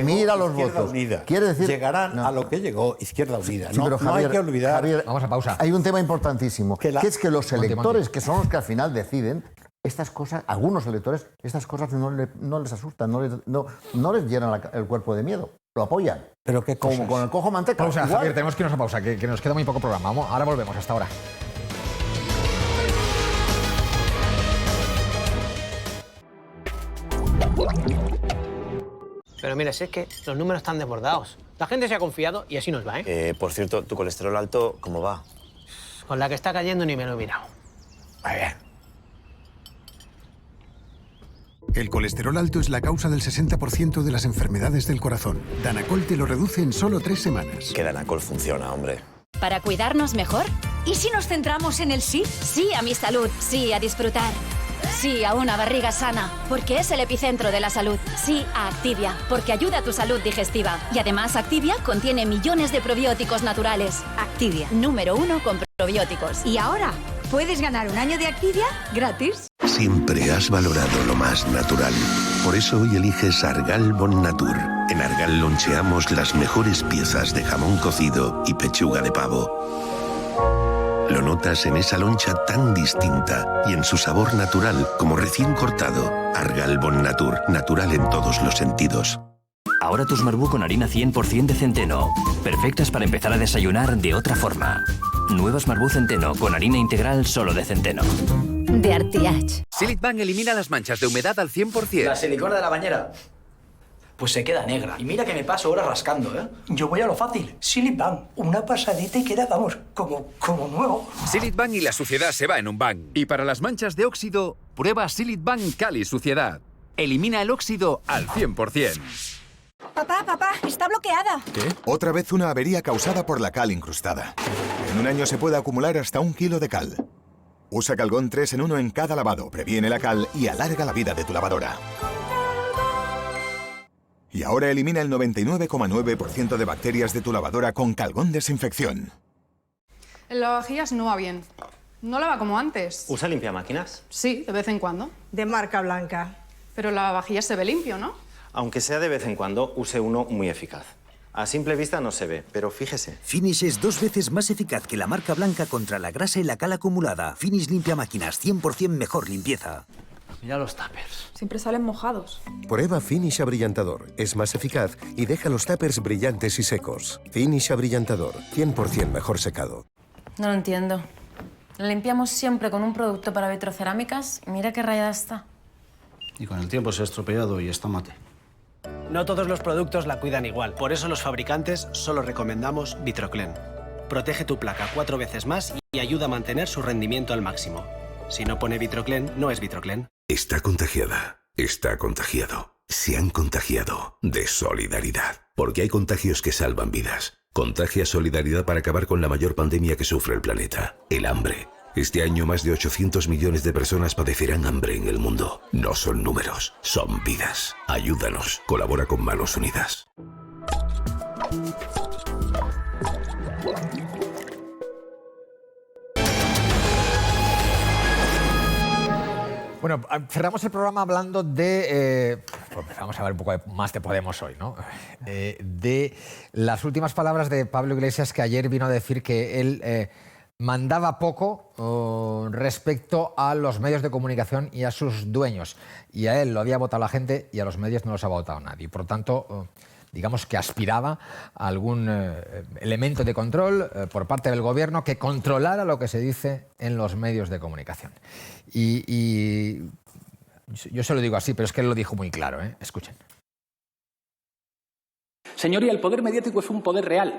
Mira los votos. Quiere decir, llegarán a lo que llegó Izquierda Unida. Sí, pero Javier, hay que olvidar. Javier, vamos a pausa. Hay un tema importantísimo, que es que los electores, que son los que al final deciden, estas cosas, algunos electores, estas cosas no les asustan, no les llenan el cuerpo de miedo, lo apoyan. Pero qué cosas. Como con el cojo manteca. Pausa, Javier, tenemos que irnos a pausa, que nos queda muy poco programa. Ahora volvemos, hasta ahora. Pero mira, si es que los números están desbordados. La gente se ha confiado y así nos va, ¿eh? Por cierto, ¿tu colesterol alto cómo va? Con la que está cayendo ni me lo he mirado. Muy bien. El colesterol alto es la causa del 60% de las enfermedades del corazón. Danacol te lo reduce en solo 3 semanas. Que Danacol funciona, hombre. ¿Para cuidarnos mejor? ¿Y si nos centramos en el sí? Sí a mi salud, sí a disfrutar. Sí a una barriga sana, porque es el epicentro de la salud. Sí a Activia, porque ayuda a tu salud digestiva. Y además Activia contiene millones de probióticos naturales. Activia, número 1 con probióticos. Y ahora, ¿puedes ganar un año de Activia gratis? Siempre has valorado lo más natural. Por eso hoy eliges Argal Bon Natur. En Argal loncheamos las mejores piezas de jamón cocido y pechuga de pavo. Lo notas en esa loncha tan distinta y en su sabor natural, como recién cortado. Argal Bon Natur, natural en todos los sentidos. Ahora tus Marbu con harina 100% de centeno. Perfectas para empezar a desayunar de otra forma. Nuevas Marbu Centeno con harina integral solo de centeno. De Artiach. Silitban elimina las manchas de humedad al 100%. La silicona de la bañera pues se queda negra. Y mira que me paso horas rascando, ¿eh? Yo voy a lo fácil. Silitban, una pasadita y queda, vamos, como nuevo. Silitban y la suciedad se va en un bang. Y para las manchas de óxido, prueba Silitban Cali Suciedad. Elimina el óxido al 100%. Papá, está bloqueada. ¿Qué? Otra vez una avería causada por la cal incrustada. En un año se puede acumular hasta 1 kilo de cal. Usa Calgón 3 en 1 en cada lavado. Previene la cal y alarga la vida de tu lavadora. Y ahora elimina el 99,9% de bacterias de tu lavadora con Calgón Desinfección. El lavavajillas no va bien. No lava como antes. ¿Usa limpiamáquinas? Sí, de vez en cuando. De marca blanca. Pero el lavavajillas se ve limpio, ¿no? Aunque sea de vez en cuando, use uno muy eficaz. A simple vista no se ve, pero fíjese. Finish es 2 veces más eficaz que la marca blanca contra la grasa y la cal acumulada. Finish limpia máquinas, 100% mejor limpieza. Mira los tuppers. Siempre salen mojados. Prueba Finish Abrillantador. Es más eficaz y deja los tuppers brillantes y secos. Finish Abrillantador, 100% mejor secado. No lo entiendo. Lo limpiamos siempre con un producto para vitrocerámicas y mira qué rayada está. Y con el tiempo se ha estropeado y está mate. No todos los productos la cuidan igual. Por eso los fabricantes solo recomendamos Vitroclen. Protege tu placa 4 veces más y ayuda a mantener su rendimiento al máximo. Si no pone Vitroclen, no es Vitroclen. Está contagiada. Está contagiado. Se han contagiado de solidaridad. Porque hay contagios que salvan vidas. Contagia solidaridad para acabar con la mayor pandemia que sufre el planeta. El hambre. Este año más de 800 millones de personas padecerán hambre en el mundo. No son números, son vidas. Ayúdanos. Colabora con Manos Unidas. Bueno, cerramos el programa hablando de... vamos a ver un poco más de Podemos hoy, ¿no? De las últimas palabras de Pablo Iglesias, que ayer vino a decir que él mandaba poco respecto a los medios de comunicación y a sus dueños. Y a él lo había votado la gente y a los medios no los ha votado nadie. Por tanto, digamos que aspiraba a algún elemento de control por parte del gobierno que controlara lo que se dice en los medios de comunicación. Y yo se lo digo así, pero es que él lo dijo muy claro, ¿eh? Escuchen. Señoría, el poder mediático es un poder real.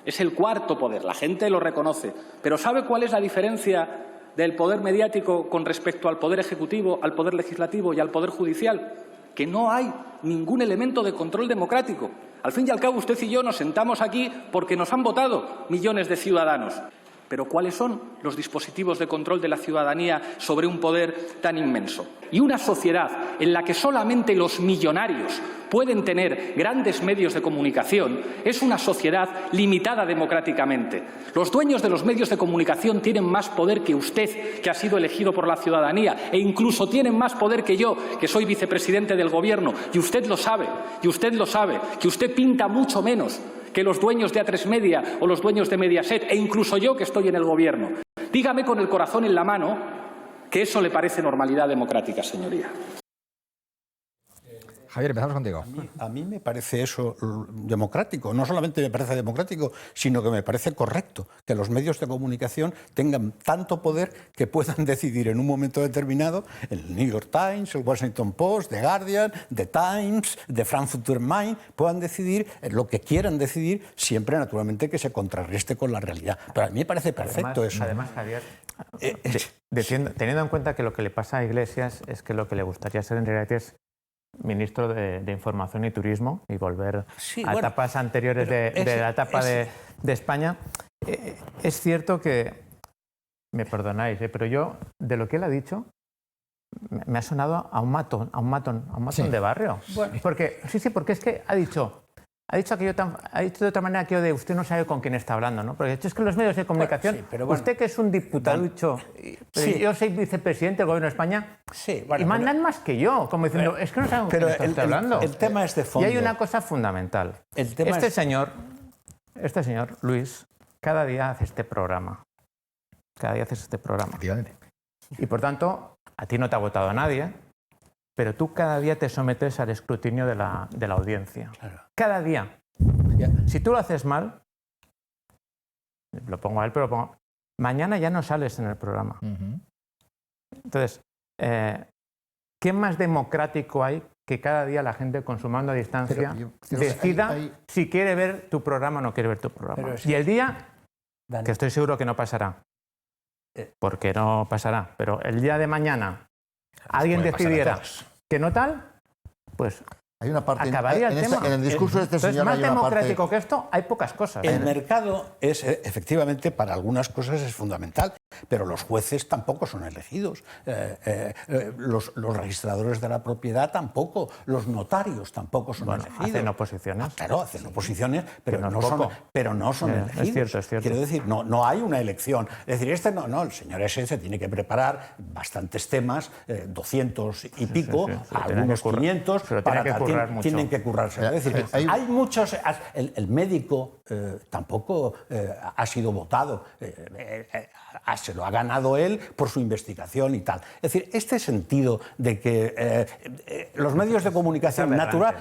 Es el cuarto poder, la gente lo reconoce. Pero ¿sabe cuál es la diferencia del poder mediático con respecto al poder ejecutivo, al poder legislativo y al poder judicial? Que no hay ningún elemento de control democrático. Al fin y al cabo, usted y yo nos sentamos aquí porque nos han votado millones de ciudadanos. Pero ¿cuáles son los dispositivos de control de la ciudadanía sobre un poder tan inmenso? Y una sociedad en la que solamente los millonarios pueden tener grandes medios de comunicación es una sociedad limitada democráticamente. Los dueños de los medios de comunicación tienen más poder que usted, que ha sido elegido por la ciudadanía, e incluso tienen más poder que yo, que soy vicepresidente del Gobierno, y usted lo sabe, que usted pinta mucho menos que los dueños de A3 Media o los dueños de Mediaset, e incluso yo que estoy en el Gobierno. Dígame con el corazón en la mano que eso le parece normalidad democrática, señoría. Javier, empezamos contigo. A mí me parece eso democrático. No solamente me parece democrático, sino que me parece correcto que los medios de comunicación tengan tanto poder que puedan decidir en un momento determinado, el New York Times, el Washington Post, The Guardian, The Times, The Frankfurter Main, puedan decidir lo que quieran decidir, siempre naturalmente que se contrarreste con la realidad. Pero a mí me parece perfecto eso. Además, Javier, teniendo en cuenta que lo que le pasa a Iglesias es que lo que le gustaría ser en realidad es ministro de Información y Turismo y volver a etapas anteriores de la etapa de España. Es cierto que, me perdonáis, pero yo, de lo que él ha dicho, me ha sonado a un matón de barrio. Bueno. Porque es que ha dicho de otra manera aquello de usted no sabe con quién está hablando, ¿no? Porque es que los medios de comunicación, usted que es un diputado, yo soy vicepresidente del Gobierno de España, y mandan más que yo, como diciendo, es que no saben con quién está hablando. El tema es de fondo. Y hay una cosa fundamental. Este señor, Luis, cada día hace este programa. Y por tanto, a ti no te ha votado nadie, pero tú cada día te sometes al escrutinio de la audiencia. Claro. Cada día. Si tú lo haces mal, lo pongo a él, pero lo pongo... Mañana ya no sales en el programa. Entonces, ¿qué más democrático hay que cada día la gente con su mando a distancia decida si quiere ver tu programa o no quiere ver tu programa? Y el día, que estoy seguro que no pasará, porque no pasará, pero el día de mañana alguien decidiera que no tal, pues hay una parte acabaría el tema. En el discurso de este señor más hay una democrático parte... que esto, hay pocas cosas. El mercado es, efectivamente, para algunas cosas es fundamental, pero los jueces tampoco son elegidos, los registradores de la propiedad tampoco, los notarios tampoco son elegidos. Hacen oposiciones. Claro, hacen oposiciones, pero no son elegidos. Es cierto. Quiero decir, no hay una elección. Es decir, el señor ese se tiene que preparar bastantes temas, 200 y pico, algunos 500, tienen que currarse. Es decir, hay muchos... El médico tampoco ha sido votado, se lo ha ganado él por su investigación y tal. Es decir, este sentido de que los medios de comunicación natural,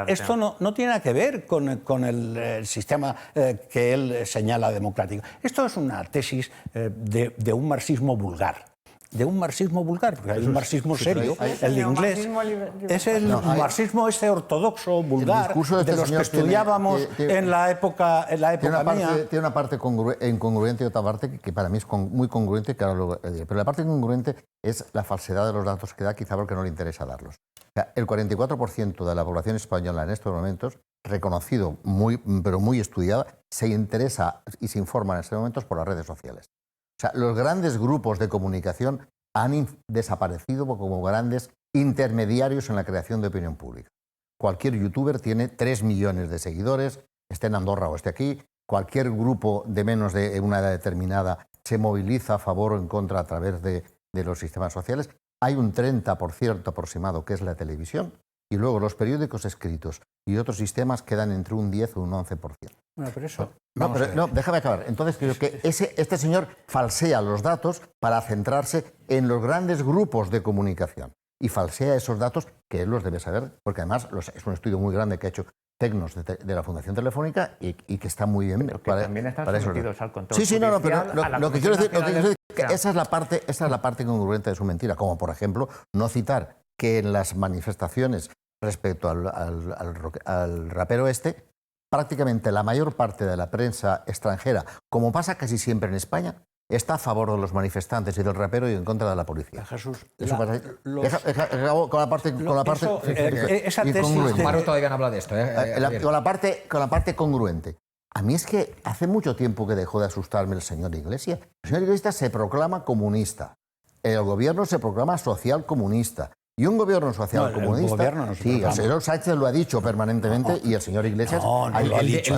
esto no tiene nada que ver con el sistema que él señala democrático. Esto es una tesis de un marxismo vulgar. Porque hay un marxismo serio, el inglés, es el marxismo ese ortodoxo, vulgar, de los que estudiábamos en la época mía. Tiene una parte incongruente y otra parte que para mí es muy congruente, que ahora lo diré. Pero la parte incongruente es la falsedad de los datos que da, quizá porque no le interesa darlos. O sea, el 44% de la población española en estos momentos, reconocido, pero muy estudiada, se interesa y se informa en estos momentos por las redes sociales. O sea, los grandes grupos de comunicación han desaparecido como grandes intermediarios en la creación de opinión pública. Cualquier youtuber tiene 3 millones de seguidores, esté en Andorra o esté aquí. Cualquier grupo de menos de una edad determinada se moviliza a favor o en contra a través de los sistemas sociales. Hay un 30% aproximado que es la televisión y luego los periódicos escritos y otros sistemas quedan entre un 10 o un 11%. Bueno, pero eso... déjame acabar. Entonces creo que este señor falsea los datos para centrarse en los grandes grupos de comunicación y falsea esos datos que él los debe saber, porque además es un estudio muy grande que ha hecho Tecnos de la Fundación Telefónica y que está muy bien. Pero que también están sometidos al control pero lo que quiero decir es que esa es la parte congruente de su mentira, como por ejemplo no citar que en las manifestaciones respecto al rapero prácticamente la mayor parte de la prensa extranjera, como pasa casi siempre en España, está a favor de los manifestantes y del rapero y en contra de la policía. Jesús, con la parte esa tesis... Amparo todavía no habla de esto. Con la parte congruente. A mí es que hace mucho tiempo que dejó de asustarme el señor Iglesias. El señor Iglesias se proclama comunista. El gobierno se proclama social comunista. Y un gobierno social comunista... Sí, el señor Sánchez lo ha dicho permanentemente y el señor Iglesias... No lo ha dicho.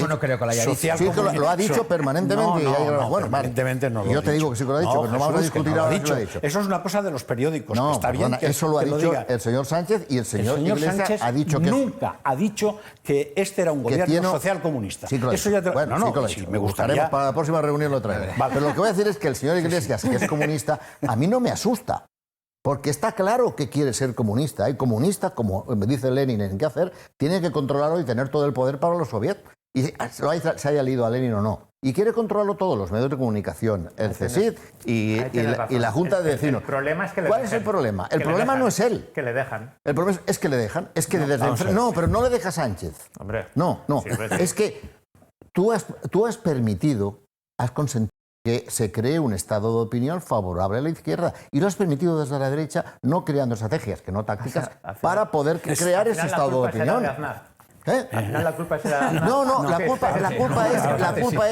No creo que lo haya dicho. Sí, lo ha dicho permanentemente. Permanentemente no lo ha dicho. Yo te digo que sí que lo ha dicho, pero no vamos a discutir ahora que lo ha dicho. Eso es una cosa de los periódicos. No, está bien que eso lo ha dicho el señor Sánchez y el señor Iglesias Sánchez ha dicho que... nunca ha dicho que este era un gobierno social comunista. Sí, eso ya me gustaría... Para la próxima reunión lo traeré. Pero lo que voy a decir es que el señor Iglesias, que es comunista, a mí no me asusta. Porque está claro que quiere ser comunista. Y comunista, como me dice Lenin en qué hacer, tiene que controlarlo y tener todo el poder para los soviets. Y se haya leído a Lenin o no. Y quiere controlarlo todos, los medios de comunicación, el CSIC y la Junta de Vecinos. El problema es que le ¿Cuál dejan. es el problema? El problema no es él. Que le dejan. El problema es que le dejan. Es que no, pero no le deja Sánchez. Hombre. No. Es que tú has permitido, has consentido que se cree un estado de opinión favorable a la izquierda. Y lo has permitido desde la derecha, no creando estrategias, que no tácticas, para poder crear ese estado de opinión. Al final la culpa es la... No, la culpa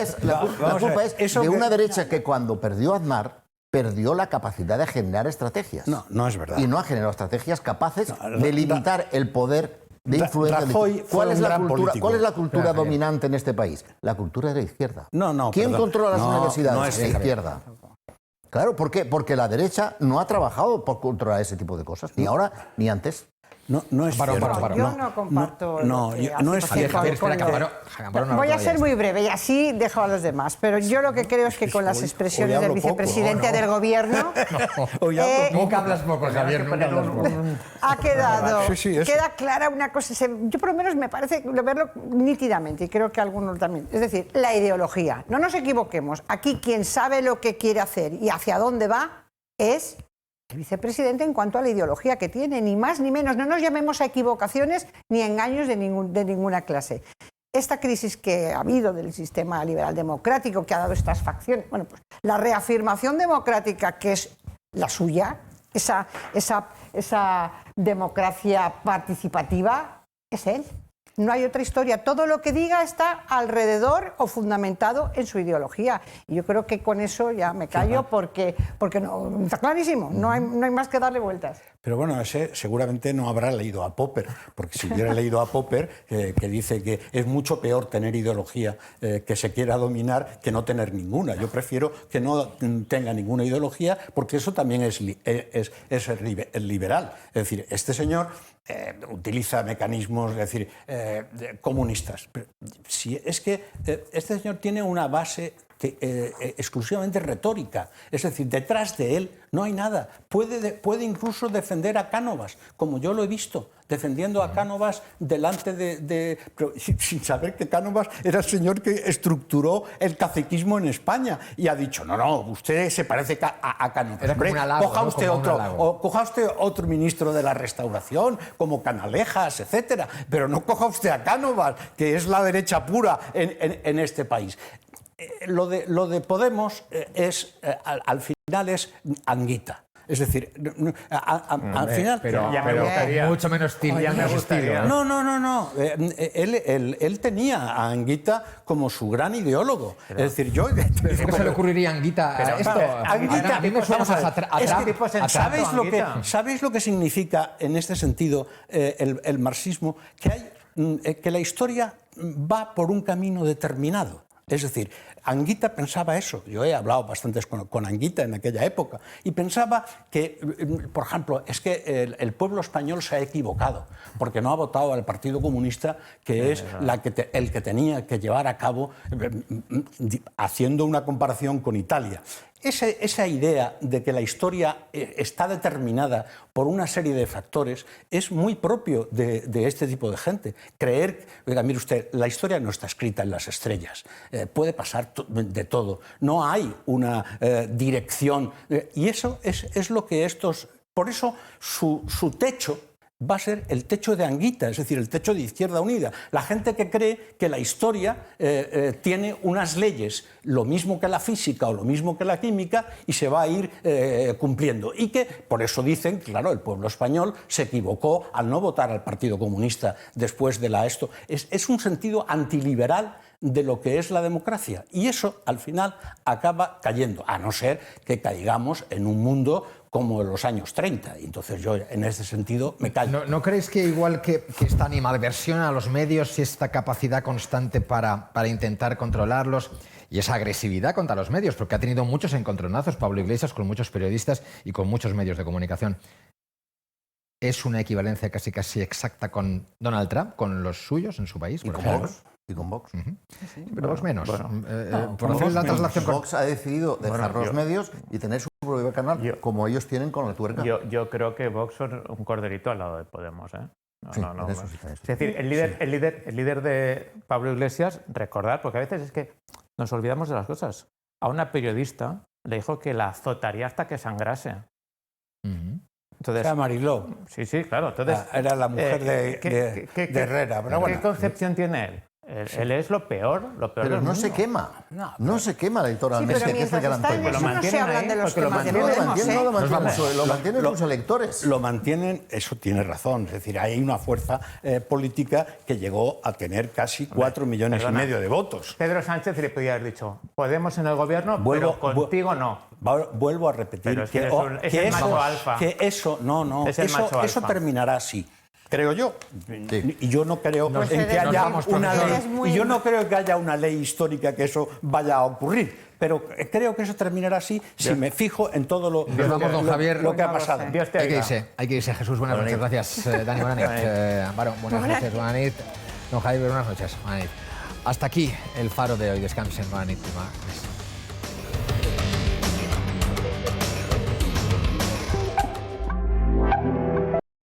es de una derecha que cuando perdió Aznar, perdió la capacidad de generar estrategias. No es verdad. Y no ha generado estrategias capaces de limitar el poder de influencia. ¿Cuál es la cultura dominante en este país? La cultura de la izquierda. ¿Quién controla las universidades? La izquierda. Claro, ¿por qué? Porque la derecha no ha trabajado por controlar ese tipo de cosas, ni ahora ni antes. No es cierto. Yo no comparto. No es cierto. Voy a ser muy breve y así dejo a los demás. Pero yo lo que creo es que con las expresiones del vicepresidente del gobierno. Nunca hablas poco, Javier. Ha quedado. Queda clara una cosa. Yo, por lo menos, me parece verlo nítidamente y creo que algunos también. Es decir, la ideología. No nos equivoquemos. Aquí quien sabe lo que quiere hacer y hacia dónde va es el vicepresidente en cuanto a la ideología que tiene, ni más ni menos. No nos llamemos a equivocaciones ni a engaños de ninguna clase. Esta crisis que ha habido del sistema liberal democrático, que ha dado estas facciones, bueno, pues la reafirmación democrática que es la suya, esa democracia participativa, es él. No hay otra historia. Todo lo que diga está alrededor o fundamentado en su ideología. Y yo creo que con eso ya me callo porque no, está clarísimo. No hay más que darle vueltas. Pero bueno, ese seguramente no habrá leído a Popper, porque si hubiera leído a Popper, que dice que es mucho peor tener ideología que se quiera dominar que no tener ninguna. Yo prefiero que no tenga ninguna ideología, porque eso también es liberal. Es decir, este señor utiliza mecanismos, es decir, comunistas. Pero si es que este señor tiene una base exclusivamente retórica, es decir, detrás de él no hay nada. Puede incluso defender a Cánovas, como yo lo he visto, defendiendo a Cánovas delante pero sin saber que Cánovas era el señor que estructuró el caciquismo en España y ha dicho, no, usted se parece a Cánovas. Hombre, coja usted otro ministro de la Restauración, como Canalejas, etcétera, pero no coja usted a Cánovas, que es la derecha pura en este país. Lo de Podemos al final es Anguita. Es decir, al final... Pero mucho menos tibia me gustaría. No. Él tenía a Anguita como su gran ideólogo. Es decir, yo... ¿Cómo se le ocurriría a Anguita esto? ¿Sabéis lo que significa en este sentido el marxismo? Que la historia va por un camino determinado. Es decir, Anguita pensaba eso. Yo he hablado bastante con Anguita en aquella época y pensaba que, por ejemplo, es que el pueblo español se ha equivocado porque no ha votado al Partido Comunista, que es el que tenía que llevar a cabo, haciendo una comparación con Italia. Esa idea de que la historia está determinada por una serie de factores es muy propio de este tipo de gente. Creer, mire usted, la historia no está escrita en las estrellas, puede pasar de todo, no hay una dirección, y eso es lo que estos... Por eso su techo va a ser el techo de Anguita, es decir, el techo de Izquierda Unida. La gente que cree que la historia tiene unas leyes, lo mismo que la física o lo mismo que la química, y se va a ir cumpliendo. Y que por eso dicen, claro, el pueblo español se equivocó al no votar al Partido Comunista después de la esto. Es un sentido antiliberal de lo que es la democracia. Y eso, al final, acaba cayendo, a no ser que caigamos en un mundo como en los años 30. Entonces yo, en ese sentido, me callo. ¿No creéis que igual que esta animadversión a los medios y esta capacidad constante para intentar controlarlos y esa agresividad contra los medios, porque ha tenido muchos encontronazos Pablo Iglesias con muchos periodistas y con muchos medios de comunicación, es una equivalencia casi exacta con Donald Trump, con los suyos en su país? Y con Vox. Y con Vox. Pero Vox menos. Por hacer la traslación con Vox ha decidido dejar los medios y tener su propio canal, como ellos tienen con la tuerca. Yo creo que Vox son un corderito al lado de Podemos, ¿eh? No. Eso sí, es decir, el líder de Pablo Iglesias, recordar, porque a veces es que nos olvidamos de las cosas. A una periodista le dijo que la azotaría hasta que sangrase. Entonces, era Mariló. Sí, claro. Entonces, era la mujer de Herrera. Pero ¿qué concepción tiene él? Él es lo peor pero no se quema. No se quema electoralmente. Sí, pero mientras está en eso no se hablan de los temas de Podemos, lo mantienen sus electores. Lo mantienen, eso tiene razón. Es decir, hay una fuerza política que llegó a tener casi 4,5 millones de votos. Pedro Sánchez le podía haber dicho, Podemos en el gobierno, pero contigo no. Vuelvo a repetir que eso terminará así. Creo yo. Sí. Y yo no creo en que haya una ley. Y yo no creo que haya una ley histórica que eso vaya a ocurrir. Pero creo que eso terminará así si me fijo en todo lo que ha pasado. Hay que irse. Jesús, buenas noches. Gracias, Dani, buenas noches. Amparo, buenas noches. Buenas noches. Don Javier, buenas noches. Hasta aquí el Faro de hoy. Descansen, buenas noches.